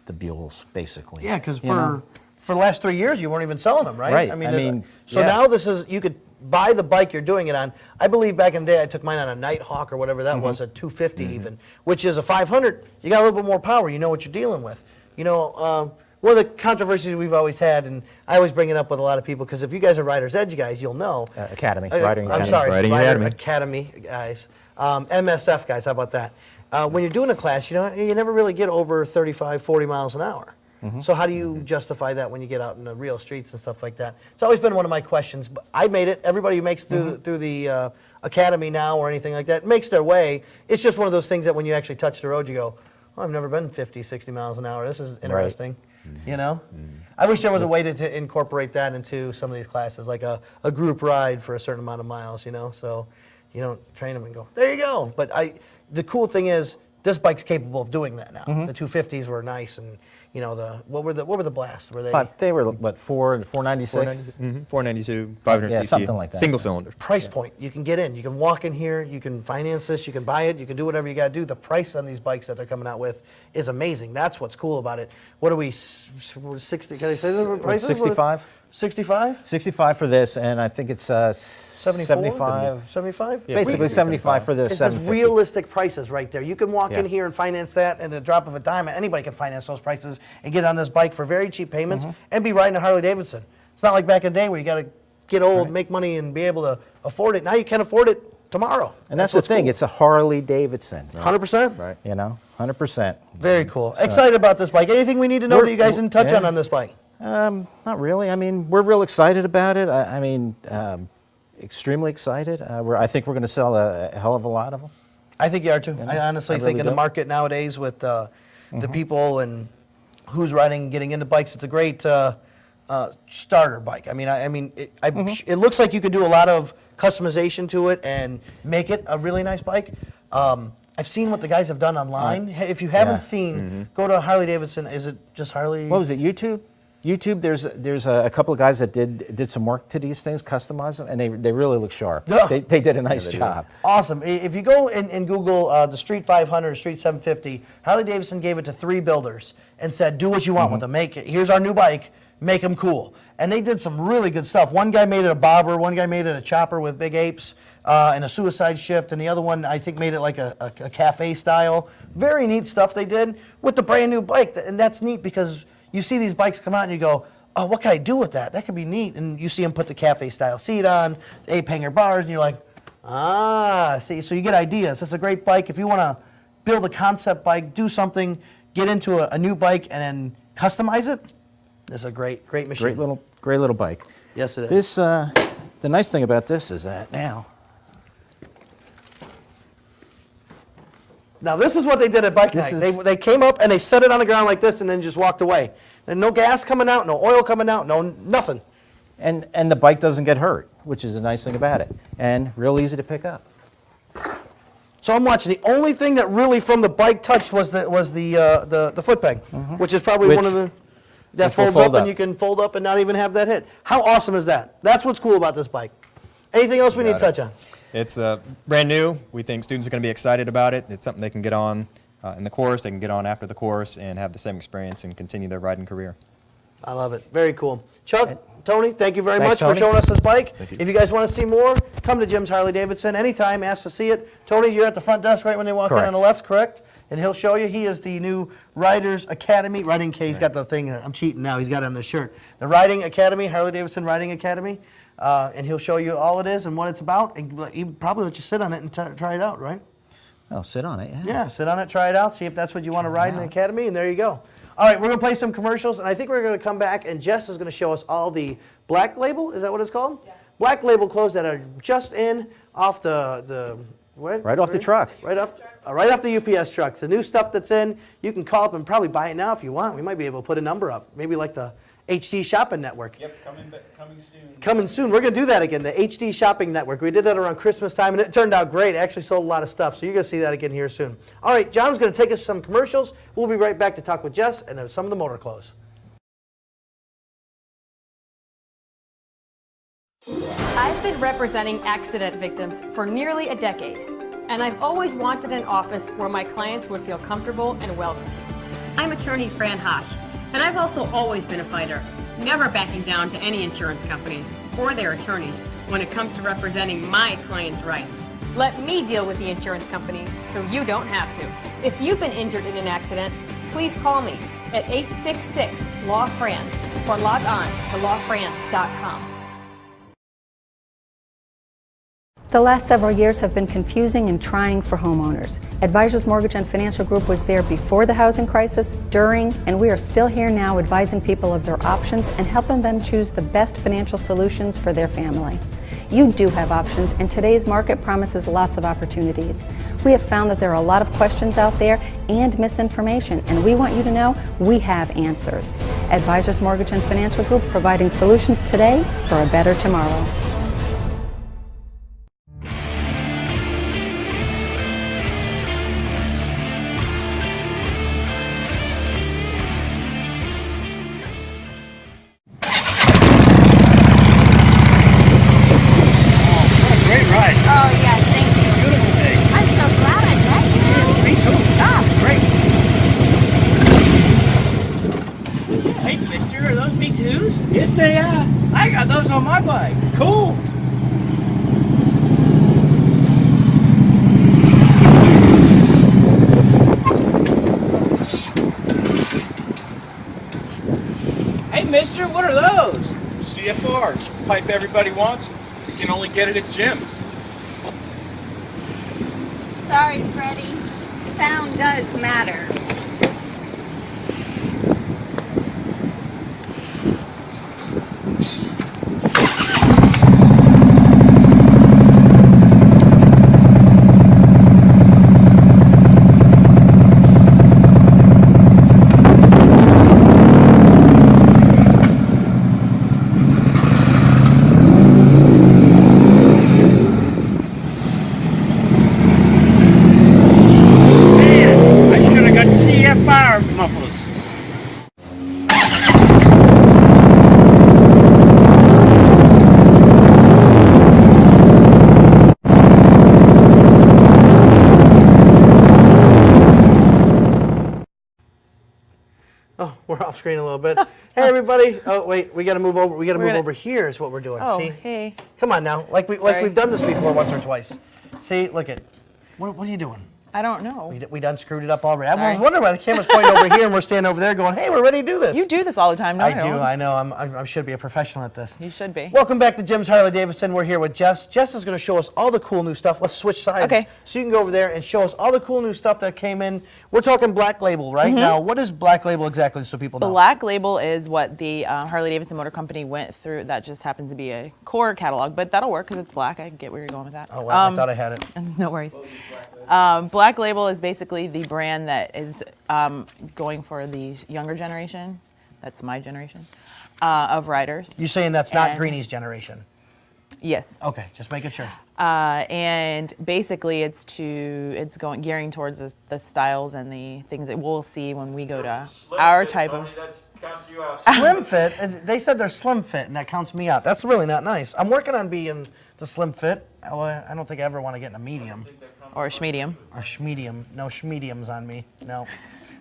Buells, basically. Yeah, because for the last 3 years, you weren't even selling them, right? Right. I mean, yeah. now you could buy the bike you're doing it on. I believe back in the day, I took mine on a Nighthawk or whatever that was, a 250 even, which is a 500. You got a little bit more power. You know what you're dealing with. One of the controversies we've always had, and I always bring it up with a lot of people, because if you guys are Riders Edge guys, you'll know. Academy, Riding Academy. I'm sorry, Riding Rider Academy. Academy guys. MSF guys, how about that? When you're doing a class, you never really get over 35, 40 miles an hour. So how do you justify that when you get out in the real streets and stuff like that? It's always been one of my questions. But I made it. Everybody who makes it through the academy now or anything like that makes their way. It's just one of those things that when you actually touch the road, you go, oh, I've never been 50, 60 miles an hour. This is interesting. I wish there was a way to incorporate that into some of these classes, like a group ride for a certain amount of miles, so you don't train them and go, there you go. But the cool thing is, this bike's capable of doing that now. The 250s were nice, and what were the blasts? Were they? They were what, 496? 492, 500 Yeah, cc, something like that. single cylinder. Price point. You can get in. You can walk in here. You can finance this. You can buy it. You can do whatever you got to do. The price on these bikes that they're coming out with is amazing. That's what's cool about it. What are we, 60? Can I say the prices? 65. 65? 65 for this, and I think it's 75. 75? Basically 75 for the It's 750. realistic prices right there. You can walk in Yeah. here and finance that at the drop of a dime. Anybody can finance those prices and get on this bike for very cheap payments and be riding a Harley Davidson. It's not like back in the day where you got to get old, make money, and be able to afford it. Now you can afford it tomorrow. And that's the what's thing. cool. It's a Harley Davidson. 100%? Right. 100%. Very cool. Excited about this bike. Anything we need to know that you guys didn't touch yeah. on this bike? Not really. I mean, we're real excited about it. Extremely excited. I think we're going to sell a hell of a lot of them. I think you are too. I honestly really think in the do. market nowadays with the people and who's riding, getting into bikes, it's a great starter bike. It looks like you could do a lot of customization to it and make it a really nice bike. I've seen what the guys have done online. If you haven't seen, go to Harley Davidson. Is it just Harley? What was it? YouTube. There's a couple of guys that did some work to these things, customize them, and they really look sharp. Yeah. They did a nice job. Awesome. If you go and Google the Street 500, Street 750, Harley Davidson gave it to 3 builders and said, do what you want with them. Make it. Here's our new bike. Make them cool. And they did some really good stuff. One guy made it a bobber. One guy made it a chopper with big apes and a suicide shift. And the other one, I think, made it like a cafe style. Very neat stuff they did with the brand new bike. And that's neat because you see these bikes come out and you go, oh, what can I do with that? That could be neat. And you see them put the cafe style seat on, ape hanger bars, and you're like, ah, see, so you get ideas. It's a great bike. If you want to build a concept bike, do something, get into a new bike and then customize it, it's a great machine. Great little bike. Yes, it is. This, the nice thing about this is that now, this is what they did at Bike Night. They came up and they set it on the ground like this and then just walked away. And no gas coming out, no oil coming out, nothing. and the bike doesn't get hurt, which is a nice thing about it, and real easy to pick up. So I'm watching. The only thing that really from the bike touched was the foot peg, which is probably one of the that folds up and you can fold up and not even have that hit. How awesome is that? That's what's cool about this bike. Anything else we need to touch on? It's brand new. We think students are going to be excited about it. It's something they can get on in the course, they can get on after the course and have the same experience and continue their riding career. I love it. Very cool. Chuck, Tony, thank you very Thanks, much Tony. for showing us this bike. If you guys want to see more, come to Jim's Harley Davidson anytime. Ask to see it. Tony, you're at the front desk right when they walk in on the left, correct? And he'll show you. He is the new Riders Academy. Riding K, he's got the thing. I'm cheating now. He's got it on the shirt. The Riding Academy, Harley Davidson Riding Academy. And he'll show you all it is and what it's about. And he'll probably let you sit on it and try it out, right? I'll sit on it, yeah. Yeah, sit on it, try it out, see if that's what you want to ride in the academy, and there you go. All right, we're going to play some commercials, and I think we're going to come back, and Jess is going to show us all the Black Label. Is that what it's called? Yeah. Black Label clothes that are just in off the what? Right off the truck. Right off the UPS trucks. The new stuff that's in, you can call up and probably buy it now if you want. We might be able to put a number up, maybe like the HD Shopping Network. Yep, coming soon. Coming soon. We're going to do that again, the HD Shopping Network. We did that around Christmas time, and it turned out great. It actually sold a lot of stuff, so you're going to see that again here soon. All right, John's going to take us some commercials. We'll be right back to talk with Jess and some of the motor clothes. I've been representing accident victims for nearly a decade, and I've always wanted an office where my clients would feel comfortable and welcome. I'm attorney Fran Hosh, and I've also always been a fighter, never backing down to any insurance company or their attorneys when it comes to representing my clients' rights. Let me deal with the insurance company so you don't have to. If you've been injured in an accident, please call me at 866-LAW-FRAN or log on to lawfran.com. The last several years have been confusing and trying for homeowners. Advisors Mortgage and Financial Group was there before the housing crisis, during, and we are still here now advising people of their options and helping them choose the best financial solutions for their family. You do have options, and today's market promises lots of opportunities. We have found that there are a lot of questions out there and misinformation, and we want you to know we have answers. Advisors Mortgage and Financial Group, providing solutions today for a better tomorrow. Oh, yes, thank you. Beautiful day. I'm so glad I met you. Yeah, me too. Oh, great. Hey, mister, are those B2s? Yes, they are. I got those on my bike. Cool. Hey, mister, what are those? CFRs, pipe everybody wants. You can only get it at Jim's. sorry, Freddie. Sound does matter. Oh, we're off screen a little bit. Hey, everybody. Oh, wait, we got to move over. We got to move over here is what we're doing. Oh, See? hey. Come on now. Like we've done this before once or twice. See, look at. What are you doing? I don't know. We done screwed it up already. I was wondering why the camera's pointing over here and we're standing over there going, hey, we're ready to do this. You do this all the time, don't you? I know. I should be a professional at this. You should be. Welcome back to Jim's Harley Davidson. We're here with Jess. Jess is going to show us all the cool new stuff. Let's switch sides. Okay. So you can go over there and show us all the cool new stuff that came in. We're talking Black Label right now. What is Black Label exactly so people know? Black Label is what the Harley Davidson Motor Company went through. That just happens to be a core catalog, but that'll work because it's black. I get where you're going with that. Oh, well, I thought I had it. No worries. Black Label is basically the brand that is going for the younger generation. That's my generation of riders. You're saying that's not Greenie's generation? Yes. Okay, just making sure. And basically, it's gearing towards the styles and the things that we'll see when we go to our type of. Slim fit. They said they're slim fit, and that counts me out. That's really not nice. I'm working on being the slim fit. I don't think I ever want to get in a medium. Or a schmedium. Or schmedium. No schmediums on me. No.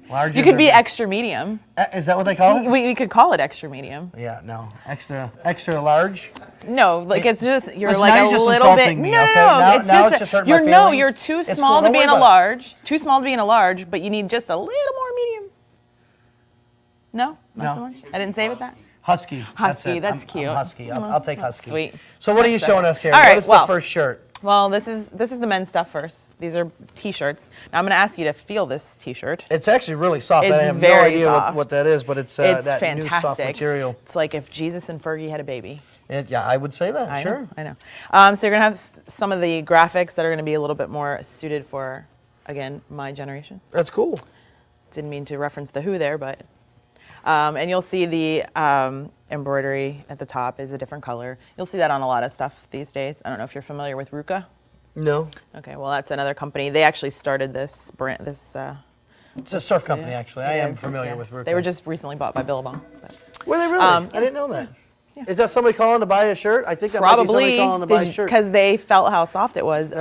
Larges You could be extra medium. Is that what they call it? We could call it extra medium. Yeah, no. Extra large? No, like it's just you're Listen, like now a you're just little bit. insulting me, No, okay? no, Now it's it's just just hurting my you're feelings. you're too It's small cool, to don't be in worry a about large. Too small to be in a large, but you need just a little more medium. No, not so much. I didn't save it that. Husky. Husky, That's that's cute. I'm husky. I'll take husky. Sweet. So what are you showing us here? All right, What is the first shirt? Well, this is the men's stuff first. These are t-shirts. Now I'm going to ask you to feel this t-shirt. It's actually really soft. It's I have no very idea soft. what that is, but it's that fantastic. new soft material. It's like if Jesus and Fergie had a baby. Yeah, I would say that. I Sure. know. So you're going to have some of the graphics that are going to be a little bit more suited for, again, my generation. That's cool. Didn't mean to reference the Who there, but. And you'll see the embroidery at the top is a different color. You'll see that on a lot of stuff these days. I don't know if you're familiar with Ruka. No. Okay, well that's another company. They actually started this brand. It's a surf company, actually. I am familiar with Ruka. They were just recently bought by Billabong. Were they really? I didn't know that. Yeah. Is that somebody calling to buy a shirt? I think that might be somebody calling to buy a shirt. Because they felt how soft it was.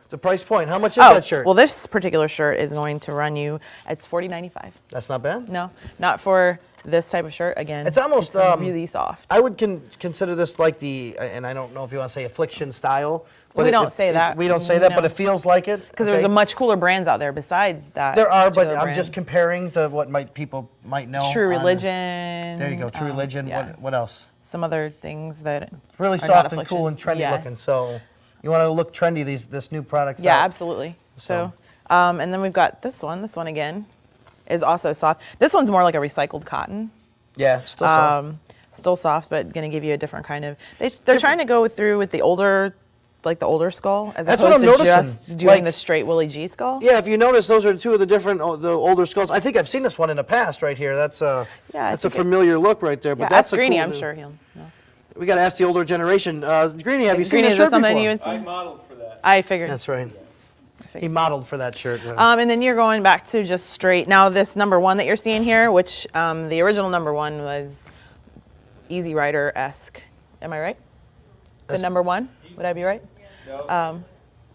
The price point. How much is that shirt? Well, this particular shirt is going to run you. It's $40.95. That's not bad. No, not for this type of shirt. Again, it's almost really soft. I would consider this like the, and I don't know if you want to say affliction style. But we don't say that. We don't say that, but it feels like it. Because there's a much cooler brands out there besides that. There are, but I'm just comparing to what people might know. True Religion. There you go, True Religion. Yeah. What else? Some other things that really soft and cool and trendy looking. So you want to look trendy, this new product. Yeah, absolutely. So, and then we've got this one. This one again is also soft. This one's more like a recycled cotton. Yeah, still soft. Still soft, but going to give you a different kind of. They're trying to go through with the older. Like the older skull, as opposed to just doing the straight Willie G skull. Yeah, if you notice, those are two of the older skulls. I think I've seen this one in the past, right here. That's a familiar look right there. But that's Greenie. Cool I'm sure he'll know. We got to ask the older generation. Greenie, have you seen this shirt something before? You had seen? I modeled for that. I figured. That's right. He modeled for that shirt. And then you're going back to just straight. Now this number one that you're seeing here, which the original number one was Easy Rider-esque. Am I right? The number one? Would I be right?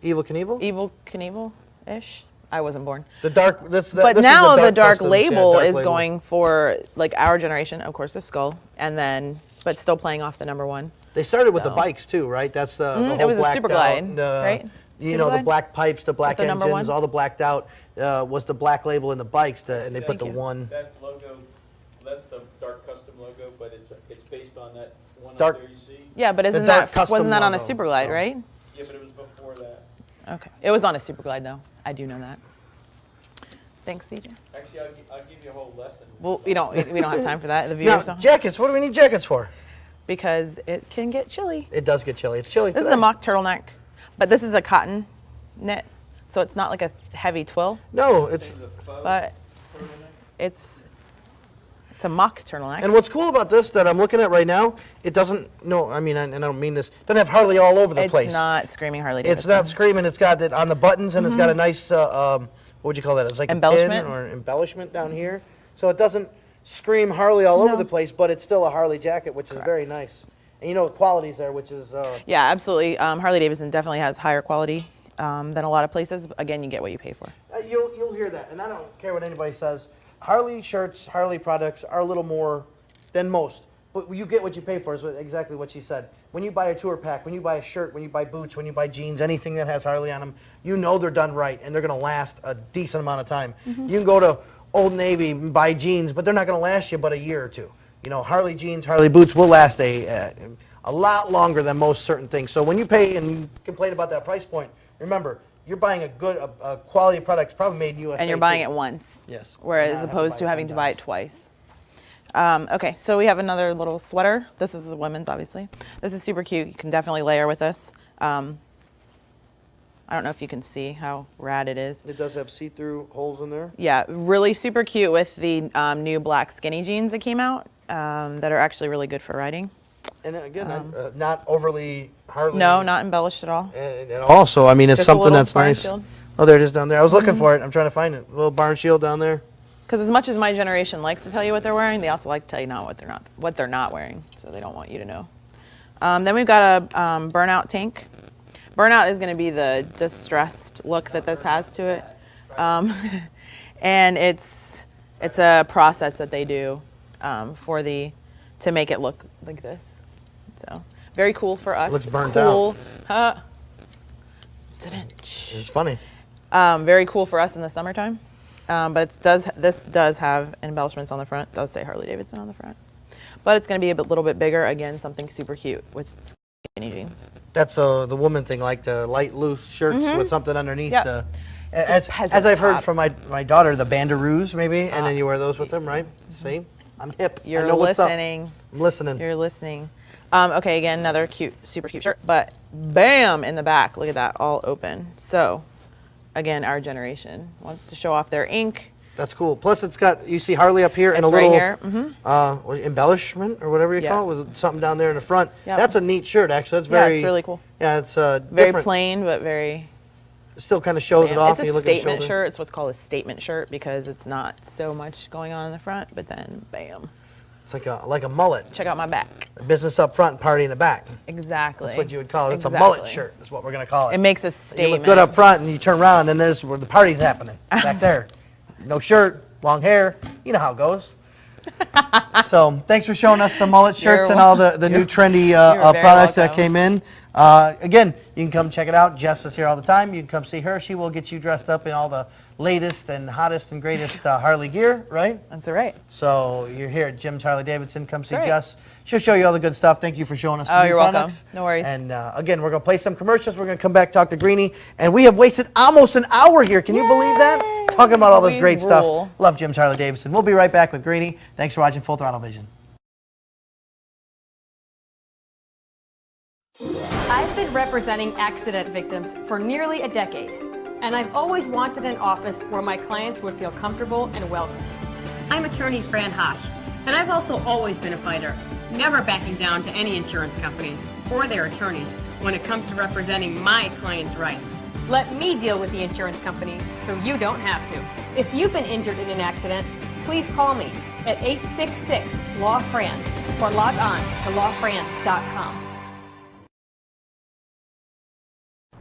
Evil Knievel? Evil Knievel-ish. I wasn't born. The dark. But now the dark label is going for like our generation, of course, the skull, and then but still playing off the number one. They started with the bikes too, right? That's the whole it was blacked a Super Glide, out, right? You know, the black pipes, the black engines, one? all the blacked out was the black label in the bikes, and they put the one. That logo, that's the dark custom logo, but it's based on that one Dark. up there you see. Yeah, but wasn't that on a Super Glide, right? Yeah, but it was before that. Okay. It was on a Super Glide, though. I do know that. Thanks, CJ. Actually, I'll give you a whole lesson. Well, we don't have time for that. The viewers don't. Jackets. What do we need jackets for? Because it can get chilly. It does get chilly. It's chilly This is a mock turtleneck, but this is a cotton knit, so it's not like a heavy twill. No, it's. But it's a mock turtleneck. And what's cool about this that I'm looking at right now, it doesn't. No, I mean, and I don't mean this. Doesn't have Harley all over the place. It's not screaming Harley Davidson. It's not screaming. It's got it on the buttons, and it's got a nice. What would you call that? It's like embellishment a pin or an embellishment down here. So it doesn't scream Harley all over the place, but it's still a Harley jacket, which is very nice. And you know the quality's there, which is. Yeah, absolutely. Harley Davidson definitely has higher quality than a lot of places. Again, you get what you pay for. You'll hear that, and I don't care what anybody says. Harley shirts, Harley products are a little more than most, but you get what you pay for is exactly what she said. When you buy a tour pack, when you buy a shirt, when you buy boots, when you buy jeans, anything that has Harley on them, you know they're done right and they're going to last a decent amount of time. Mm-hmm. You can go to Old Navy and buy jeans, but they're not going to last you but a year or two. You know, Harley jeans, Harley boots will last a lot longer than most certain things. So when you pay and you complain about that price point, remember, you're buying a quality product, probably made in USA. And you're buying it once. Yes. Whereas opposed to having to buy it twice. Okay, so we have another little sweater. This is a women's, obviously. This is super cute. You can definitely layer with this. I don't know if you can see how rad it is. It does have see-through holes in there. Yeah, really super cute with the new black skinny jeans that came out that are actually really good for riding. And again, not overly Harley. No, not embellished at all. And also, I mean, it's Just a something little that's barn nice. shield. Oh, there it is down there. I was looking for it. I'm trying to find it. A little barn shield down there. Because as much as my generation likes to tell you what they're wearing, they also like to tell you what they're not wearing. So they don't want you to know. Then we've got a burnout tank. Burnout is going to be the distressed look that this has to it, and it's a process that they do to make it look like this. So very cool for us. It looks burnt out. It's funny. Very cool for us in the summertime. But this does have embellishments on the front. It does say Harley Davidson on the front. But it's going to be a little bit bigger. Again, something super cute with skinny jeans. That's the woman thing, like the light, loose shirts with something underneath. Yep. As I've heard from my daughter, the banderoos maybe, and then you wear those with them, right? See? I'm hip. I You're know what's up. listening. I'm listening. You're listening. Okay, again, another cute, super cute shirt. But bam, in the back, look at that, all open. So, again, our generation wants to show off their ink. That's cool. Plus, it's got, you see Harley up here and a It's little right here. embellishment or whatever you call it, with something down there in the front. Yep. That's a neat shirt, actually. That's very, it's really cool. Yeah, it's Very different. plain, but very. It still kind of shows it off. It's and you a look at the statement shoulder. shirt. It's what's called a statement shirt because it's not so much going on in the front, but then bam. It's like a mullet. Check out my back. Business up front and party in the back. Exactly. That's what you would call it. It's Exactly. a mullet shirt. That's what we're going to call it. It makes a You statement. look good up front and you turn around and there's where the party's happening. Back there. No shirt, long hair. You know how it goes. So thanks for showing us the mullet shirts and all the new trendy products that came in. Again, you can come check it out. Jess is here all the time. You can come see her. She will get you dressed up in all the latest and hottest and greatest Harley gear, right? That's right. So you're here at Jim's Harley Davidson. Come see That's right. Jess. She'll show you all the good stuff. Thank you for showing us the new you're welcome. products. No worries. And again, we're going to play some commercials. We're going to come back, talk to Greenie. And we have wasted almost an hour here. Can you believe that? Talking about all this We great rule. stuff. Love Jim's Harley Davidson. We'll be right back with Greenie. Thanks for watching Full Throttle Vision. I've been representing accident victims for nearly a decade, and I've always wanted an office where my clients would feel comfortable and welcome. I'm attorney Fran Hosh, and I've also always been a fighter, never backing down to any insurance company or their attorneys when it comes to representing my clients' rights. Let me deal with the insurance company so you don't have to. If you've been injured in an accident, please call me at 866-LAW-FRAN or log on to lawfran.com.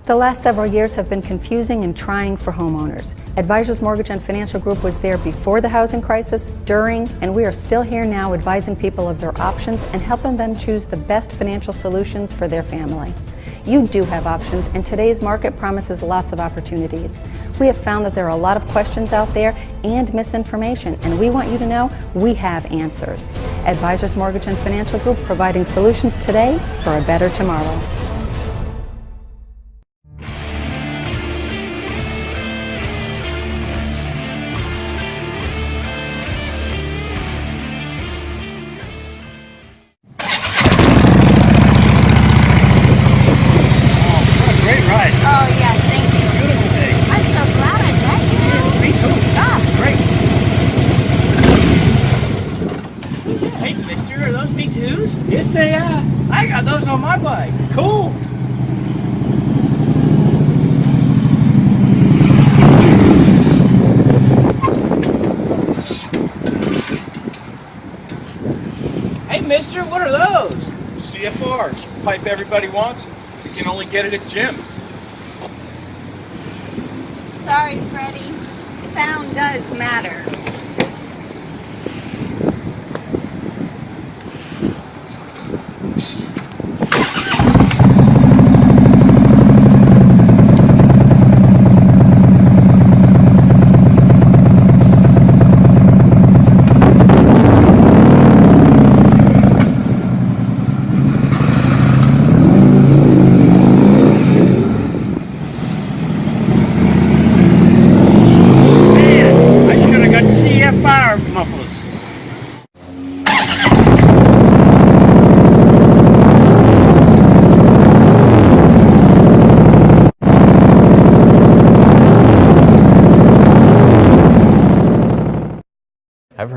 The last several years have been confusing and trying for homeowners. Advisors Mortgage and Financial Group was there before the housing crisis, during, and we are still here now advising people of their options and helping them choose the best financial solutions for their family. You do have options, and today's market promises lots of opportunities. We have found that there are a lot of questions out there and misinformation, and we want you to know we have answers. Advisors Mortgage and Financial Group, providing solutions today for a better tomorrow. Great ride. Oh, yes, thank you. Beautiful day. I'm so glad I met you. Me too. Ah, Great. Hey, mister, are those B2s? Yes, they are. I got those on my bike. Cool. Hey, mister, what are those? CFRs. Pipe everybody wants. You can only get it at Jim's. sorry, Freddie. Sound does matter.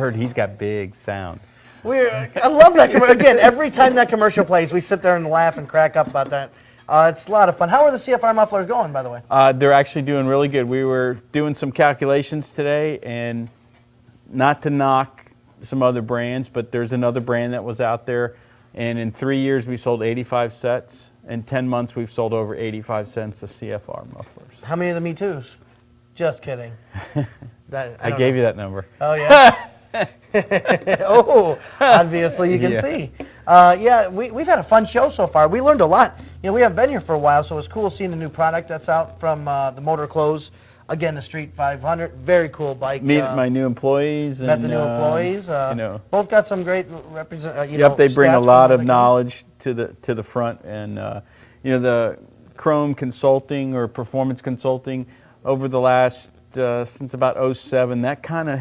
heard he's got big sound. I love that. Again, every time that commercial plays, we sit there and laugh and crack up about that. It's a lot of fun. How are the CFR mufflers going, by the way? They're actually doing really good. We were doing some calculations today, and not to knock some other brands, but there's another brand that was out there, and in 3 years we sold 85 sets. In 10 months we've sold over 85 cents of CFR mufflers. How many of the Me Too's? Just kidding. I gave you that number. Oh, yeah? Oh, obviously you can see. Yeah, we've had a fun show so far. We learned a lot. You know, we haven't been here for a while, so it's cool seeing the new product that's out from the Motor Clothes. Again, the Street 500, very cool bike. Meet my new employees. Met the new employees. You know, both got some great represent. Yep, they bring a lot of knowledge to the front, and you know, the Chrome Consulting or Performance Consulting over the last since about 07, that kind of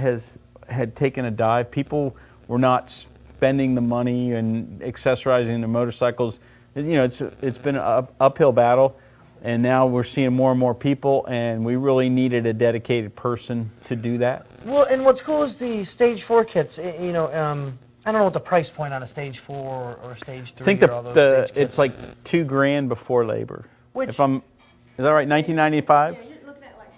had taken a dive. People were not spending the money and accessorizing their motorcycles. You know, it's been an uphill battle. And now we're seeing more and more people, and we really needed a dedicated person to do that. Well, and what's cool is the Stage 4 kits. You know, I don't know what the price point on a Stage 4 or Stage 3 I think it's like $2,000 before labor. Which, is that right? 1995. Yeah, you're looking at like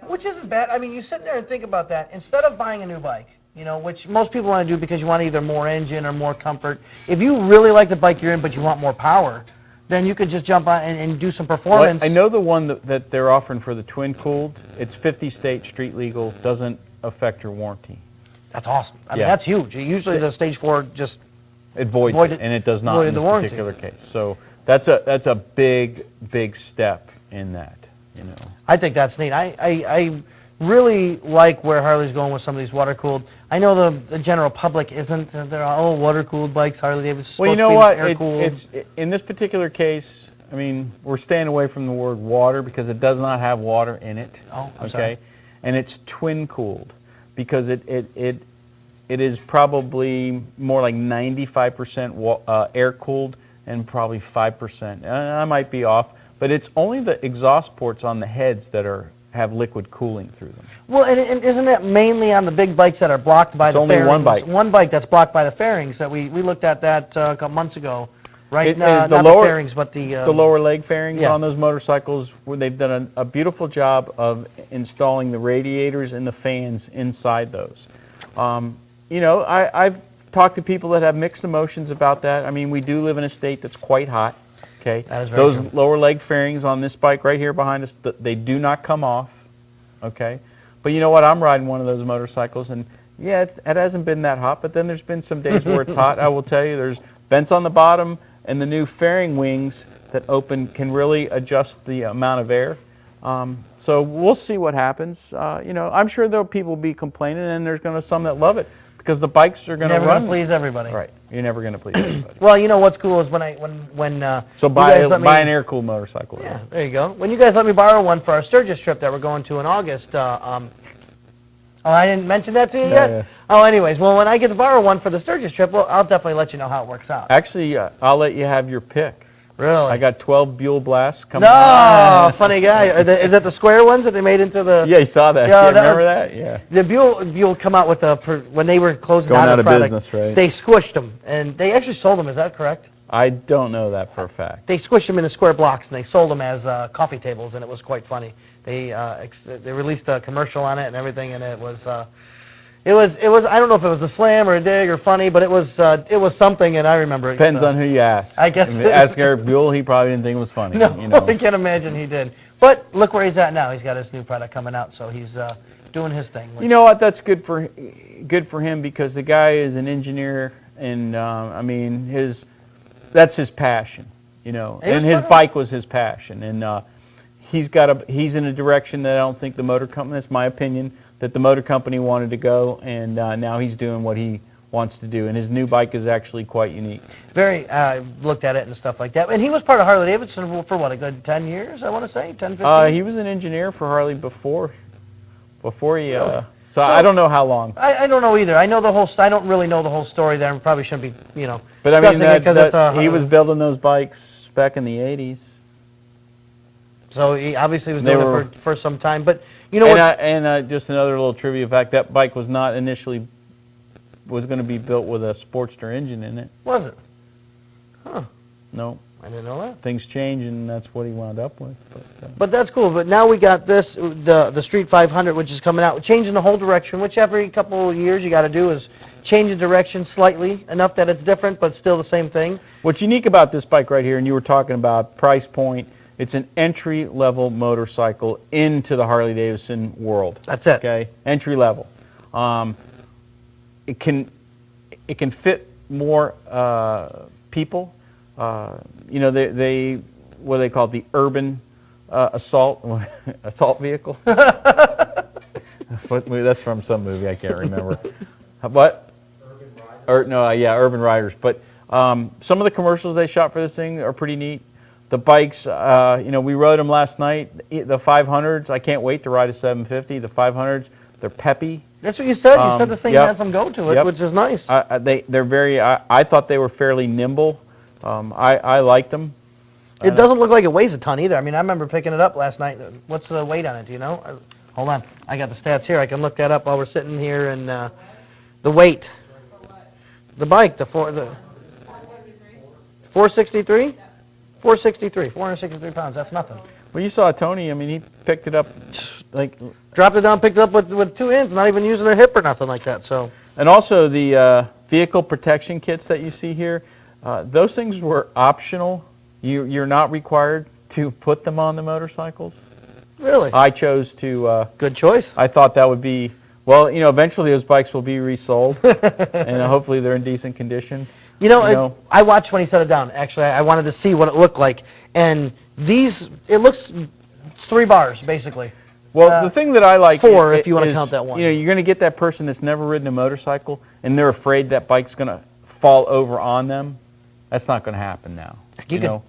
$4,500. Which isn't bad. I mean, you sit there and think about that. Instead of buying a new bike, you know, which most people want to do because you want either more engine or more comfort. If you really like the bike you're in, but you want more power, then you could just jump on and do some performance. Well, I know the one that they're offering for the twin cooled. It's 50 state, street legal, doesn't affect your warranty. That's awesome. I mean, that's huge. Usually the Stage 4 just it voids it, and it does not in this particular case. So that's a big step in that. You know, I think that's neat. I really like where Harley's going with some of these water cooled. I know the general public isn't. They're all water cooled bikes. Harley Davidson. Well, you know what? Air cooled. It's in this particular case. I mean, we're staying away from the word water because it does not have water in it. Oh, I'm sorry. And it's twin cooled because it is probably more like 95% air cooled and probably 5%. I might be off, but it's only the exhaust ports on the heads that have liquid cooling through them. Well, and isn't that mainly on the big bikes that are blocked by the fairings? It's only one bike. One bike that's blocked by the fairings. That we looked at that a couple months ago, right? Not the the fairings, but the lower leg fairings yeah. on those motorcycles. Where they've done a beautiful job of installing the radiators and the fans inside those. You know, I've talked to people that have mixed emotions about that. I mean, we do live in a state that's quite hot. Okay, that is very those true. lower leg fairings on this bike right here behind us, they do not come off. Okay, but you know what? I'm riding one of those motorcycles, and yeah, it hasn't been that hot. But then there's been some days where it's hot. I will tell you, there's vents on the bottom, and the new fairing wings that open can really adjust the amount of air. So we'll see what happens. You know, I'm sure there'll people be complaining, and there's going to be some that love it because the bikes are going to run. Never going to please everybody. Right. You're never going to please everybody. Well, you know what's cool is when so buy an air-cooled motorcycle. Yeah, there you go. When you guys let me borrow one for our Sturgis trip that we're going to in August. Oh, I didn't mention that to you yet? Yeah. Oh, anyways, well, when I get to borrow one for the Sturgis trip, well, I'll definitely let you know how it works out. Actually, I'll let you have your pick. Really? I got 12 Buell Blasts coming. No, funny guy. Is that the square ones that they made into the? Yeah, you saw that. Yeah, remember that? Yeah. The Buell come out with when they were closing Going down out the of product, business, right? They squished them, and they actually sold them. Is that correct? I don't know that for a fact. They squished them into square blocks, and they sold them as coffee tables, and it was quite funny. They released a commercial on it and everything, and it was I don't know if it was a slam or a dig or funny, but it was something, and I remember it. Depends on who you ask. I guess. If you ask Eric Buell, he probably didn't think it was funny. No, you know. I can't imagine he did. But look where he's at now. He's got his new product coming out, so he's doing his thing. You know what? That's good for him because the guy is an engineer, and I mean that's his passion. You know, and his bike was his passion, and he's in a direction that I don't think the motor company. That's my opinion. That the motor company wanted to go, and now he's doing what he wants to do. And his new bike is actually quite unique. Very, looked at it and stuff like that. And he was part of Harley Davidson for what, a good 10 years, I want to say? 10, 15? He was an engineer for Harley before he, really? So I don't know how long. I don't know either. I know the whole, I don't really know the whole story there and probably shouldn't be, you know, but I mean, discussing it he was building those bikes back in the 80s. So he obviously was doing it for some time. But you know what? And just another little trivia fact, that bike was not initially was going to be built with a Sportster engine in it. Was it? Huh. No. I didn't know that. Things change, and that's what he wound up with. But that's cool. But now we got this, the Street 500, which is coming out, changing the whole direction, which every couple of years you got to do is change the direction slightly, enough that it's different, but still the same thing. What's unique about this bike right here, and you were talking about price point, it's an entry-level motorcycle into the Harley-Davidson world. That's it. Okay, entry-level. It can fit more people. You know, they what do they call it? The urban assault vehicle. That's from some movie, I can't remember. What? Urban Riders. But some of the commercials they shot for this thing are pretty neat. The bikes, you know, we rode them last night. The 500s, I can't wait to ride a 750. The 500s, they're peppy. That's what you said. You said this thing had some go to it, which is nice. They're very. I thought they were fairly nimble. I liked them. It doesn't look like it weighs a ton either. I mean, I remember picking it up last night. What's the weight on it? Do you know? Hold on. I got the stats here. I can look that up while we're sitting here. And the weight. The bike, the 463? 463, 463 pounds. That's nothing. Well, you saw Tony. I mean, he picked it up like... Dropped it down, picked it up with 2 hands, not even using a hip or nothing like that. So. And also the vehicle protection kits that you see here, those things were optional. You're not required to put them on the motorcycles. Really? I chose to... Good choice. I thought that would be... Well, you know, eventually those bikes will be resold, and hopefully they're in decent condition. You know, I watched when he set it down. Actually, I wanted to see what it looked like. And these, it looks 3 bars, basically. Well, the thing that I like... 4, if you want to count that one. You know, you're going to get that person that's never ridden a motorcycle, and they're afraid that bike's going to fall over on them. That's not going to happen now.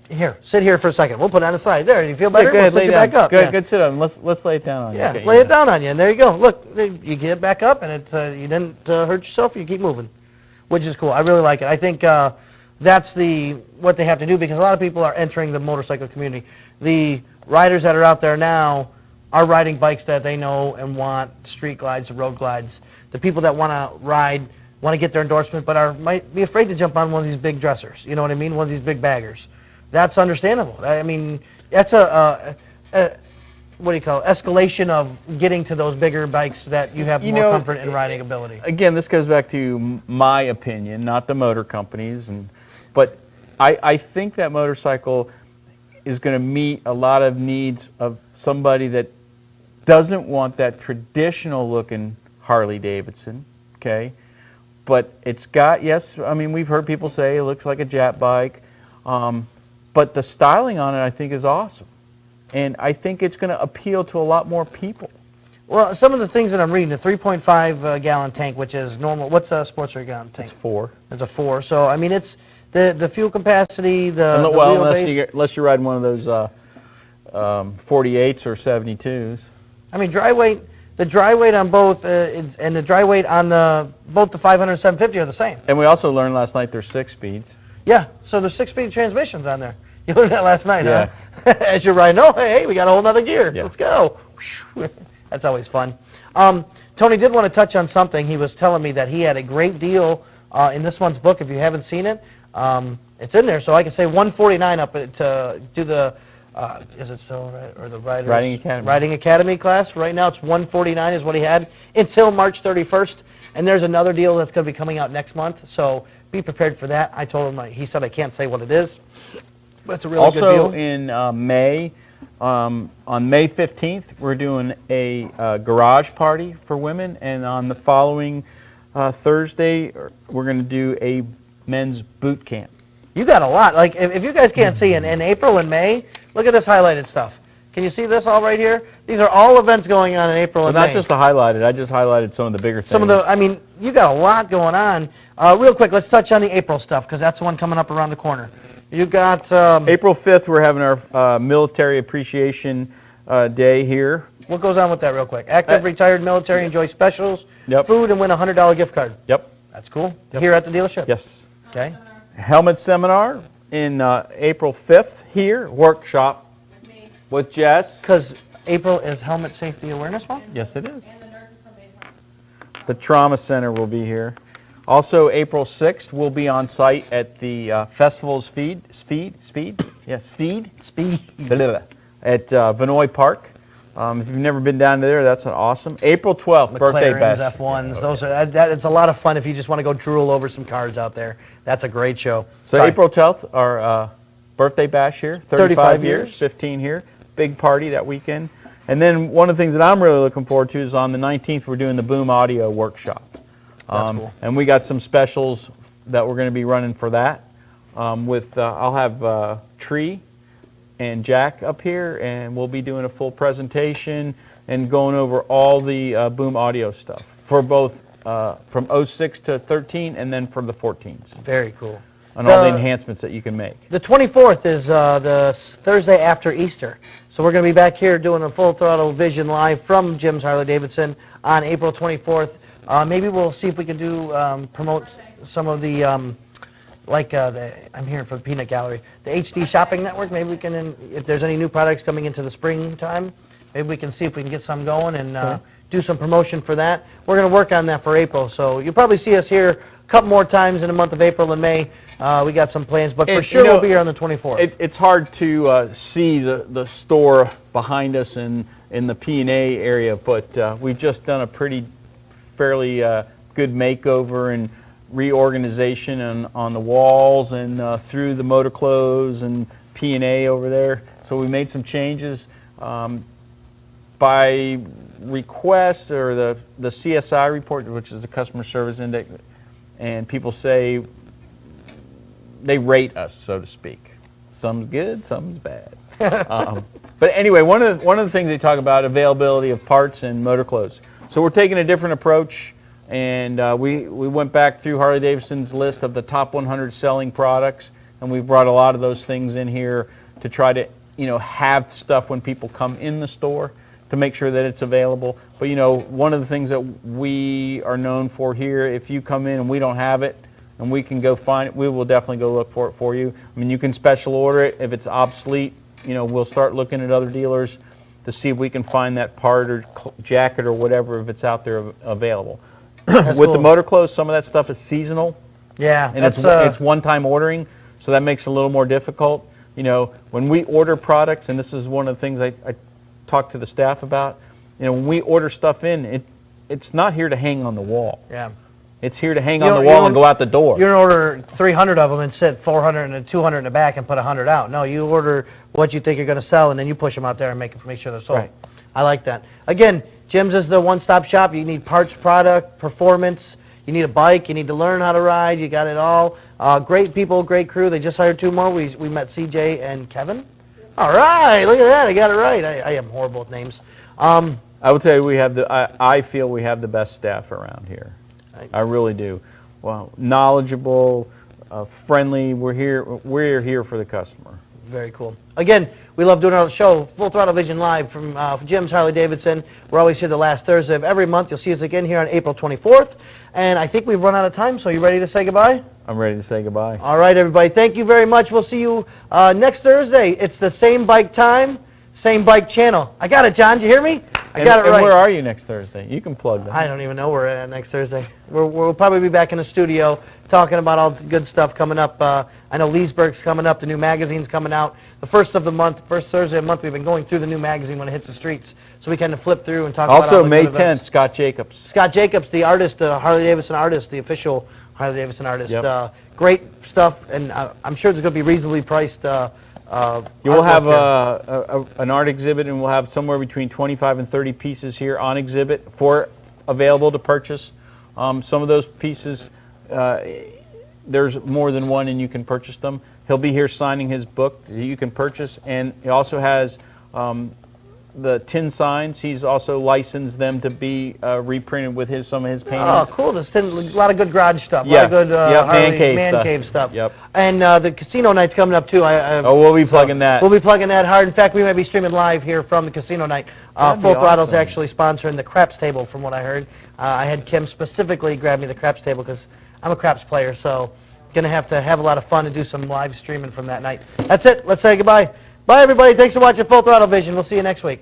Here, sit here for a second. We'll put it on the side. There, you feel better? Go ahead, we'll sit you back up. Good, sit down. Let's lay it down on you. Yeah, Okay, lay it down on you, and there you go. Look, you get back up, and it's you didn't hurt yourself. You keep moving, which is cool. I really like it. I think that's what they have to do, because a lot of people are entering the motorcycle community. The riders that are out there now are riding bikes that they know and want, street glides, road glides. The people that want to ride, want to get their endorsement, but might be afraid to jump on one of these big dressers. You know what I mean? One of these big baggers. That's understandable. I mean, that's a what do you call it? Escalation of getting to those bigger bikes that you have more comfort in riding ability. Again, this goes back to my opinion, not the motor companies, but I think that motorcycle is going to meet a lot of needs of somebody that doesn't want that traditional looking Harley Davidson, okay? But it's got, yes, I mean, we've heard people say it looks like a Jap bike, but the styling on it I think is awesome. And I think it's going to appeal to a lot more people. Well, some of the things that I'm reading, the 3.5 gallon tank, which is normal. What's a Sportster gallon tank? It's 4. It's a 4. So, I mean, it's the fuel capacity, the wheelbase. Unless you're riding one of those 48s or 72s. I mean, the dry weight on both and the dry weight on both the 500 and 750 are the same. And we also learned last night there's 6 speeds. Yeah, so there's 6-speed transmissions on there. You learned that last night, huh? As you're riding, hey, we got a whole nother gear. Yeah. Let's go. That's always fun. Tony did want to touch on something. He was telling me that he had a great deal in this month's book. If you haven't seen it, it's in there. So I can say $149 up to do the, is it still right? Or the Riding Academy class. Right now it's $149 is what he had until March 31st. And there's another deal that's going to be coming out next month. So be prepared for that. I told him, he said I can't say what it is, but it's a really good deal. Also in May, on May 15th, we're doing a garage party for women, and on the following Thursday, we're going to do a men's boot camp. You got a lot. Like, if you guys can't see, in April and May, look at this highlighted stuff. Can you see this all right here? These are all events going on in April and May. Not just the highlighted. I just highlighted some of the bigger things. I mean, you got a lot going on. Real quick, let's touch on the April stuff, because that's the one coming up around the corner. You got... April 5th, we're having our Military Appreciation Day here. What goes on with that real quick? Active retired military enjoy specials, food, and win a $100 gift card. Yep. That's cool. Here at the dealership? Yes. Okay. Helmet seminar in April 5th here, workshop with Jess. Because April is Helmet Safety Awareness Month? Yes, it is. The Trauma Center will be here. Also, April 6th, we'll be on site at the Festival's Speed at Vinoy Park. If you've never been down there, that's an awesome. April 12th, birthday McLarens, bash. F1s, those are it's a lot of fun if you just want to go drool over some cars out there. That's a great show. So Sorry. April 12th, our birthday bash here, 35 years, 15 here, big party that weekend. And then one of the things that I'm really looking forward to is on the 19th, we're doing the Boom Audio Workshop. That's cool. And we got some specials that we're going to be running for that. I'll have Tree and Jack up here, and we'll be doing a full presentation and going over all the Boom Audio stuff for both from 06 to 13 and then for the 14s. Very cool. And all the enhancements that you can make. The 24th is the Thursday after Easter. So we're going to be back here doing a Full Throttle Vision live from Jim's Harley Davidson on April 24th. Maybe we'll see if we can do promote some of the I'm hearing from the Peanut Gallery, the HD Shopping Network. Maybe we can, if there's any new products coming into the springtime, maybe we can see if we can get some going and do some promotion for that. We're going to work on that for April. So you'll probably see us here a couple more times in the month of April and May. We got some plans, but for sure we'll be here on the 24th. It's hard to see the store behind us in the P&A area, but we've just done a fairly good makeover and reorganization on the walls and through the motor clothes and P&A over there. So we made some changes by request, or the CSI report, which is the Customer Service Index, and people say they rate us, so to speak. Some's good, some's bad. But anyway, one of the things they talk about, availability of parts and motor clothes. So we're taking a different approach, and we went back through Harley Davidson's list of the top 100 selling products, and we've brought a lot of those things in here to try to have stuff when people come in the store to make sure that it's available. But one of the things that we are known for here, if you come in and we don't have it, and we can go find it, we will definitely go look for it for you. I mean, you can special order it. If it's obsolete, we'll start looking at other dealers to see if we can find that part or jacket or whatever, if it's out there available. With cool. the motor clothes, some of that stuff is seasonal. Yeah, and it's one-time ordering, so that makes it a little more difficult. When we order products, and this is one of the things I talk to the staff about, when we order stuff in, it's not here to hang on the wall. Yeah. It's here to hang on the wall and go out the door. You don't order 300 of them and sit 400 and 200 in the back and put 100 out. No, you order what you think you're going to sell, and then you push them out there and make sure they're sold. Right. I like that. Again, Jim's is the one-stop shop. You need parts, product, performance. You need a bike. You need to learn how to ride. You got it all. Great people, great crew. They just hired 2 more. We met CJ and Kevin. All right, look at that. I got it right. I am horrible with names. I would tell you I feel we have the best staff around here. I really do. Well, knowledgeable, friendly. We're here for the customer. Very cool. Again, we love doing our show, Full Throttle Vision Live from Jim's Harley Davidson. We're always here the last Thursday of every month. You'll see us again here on April 24th. And I think we've run out of time, so you ready to say goodbye? I'm ready to say goodbye. All right, everybody. Thank you very much. We'll see you next Thursday. It's the same bike time, same bike channel. I got it, John. Did you hear me? I got it right. And where are you next Thursday? You can plug that. I don't even know where we're at next Thursday. We'll probably be back in the studio talking about all the good stuff coming up. I know Leesburg's coming up. The new magazine's coming out. The first of the month, first Thursday of the month, we've been going through the new magazine when it hits the streets. So we kind of flip through and talk about all Also, the May good 10th, events. Scott Jacobs. Scott Jacobs, the artist, the Harley Davidson artist, the official Harley Davidson artist. Yep. Great stuff, and I'm sure it's going to be reasonably priced. You will have an art exhibit, and we'll have somewhere between 25 and 30 pieces here on exhibit available to purchase. Some of those pieces, there's more than one, and you can purchase them. He'll be here signing his book that you can purchase, and he also has the tin signs. He's also licensed them to be reprinted with some of his paintings. Oh, cool. There's a lot of good garage stuff. Yeah. A lot of good Harley man cave stuff. Yep. And the casino night's coming up, too. We'll be plugging that. We'll be plugging that hard. In fact, we might be streaming live here from the casino night. Full Throttle's actually sponsoring the craps table, from what I heard. I had Kim specifically grab me the craps table because I'm a craps player, so going to have a lot of fun and do some live streaming from that night. That's it. Let's say goodbye. Bye, everybody. Thanks for watching Full Throttle Vision. We'll see you next week.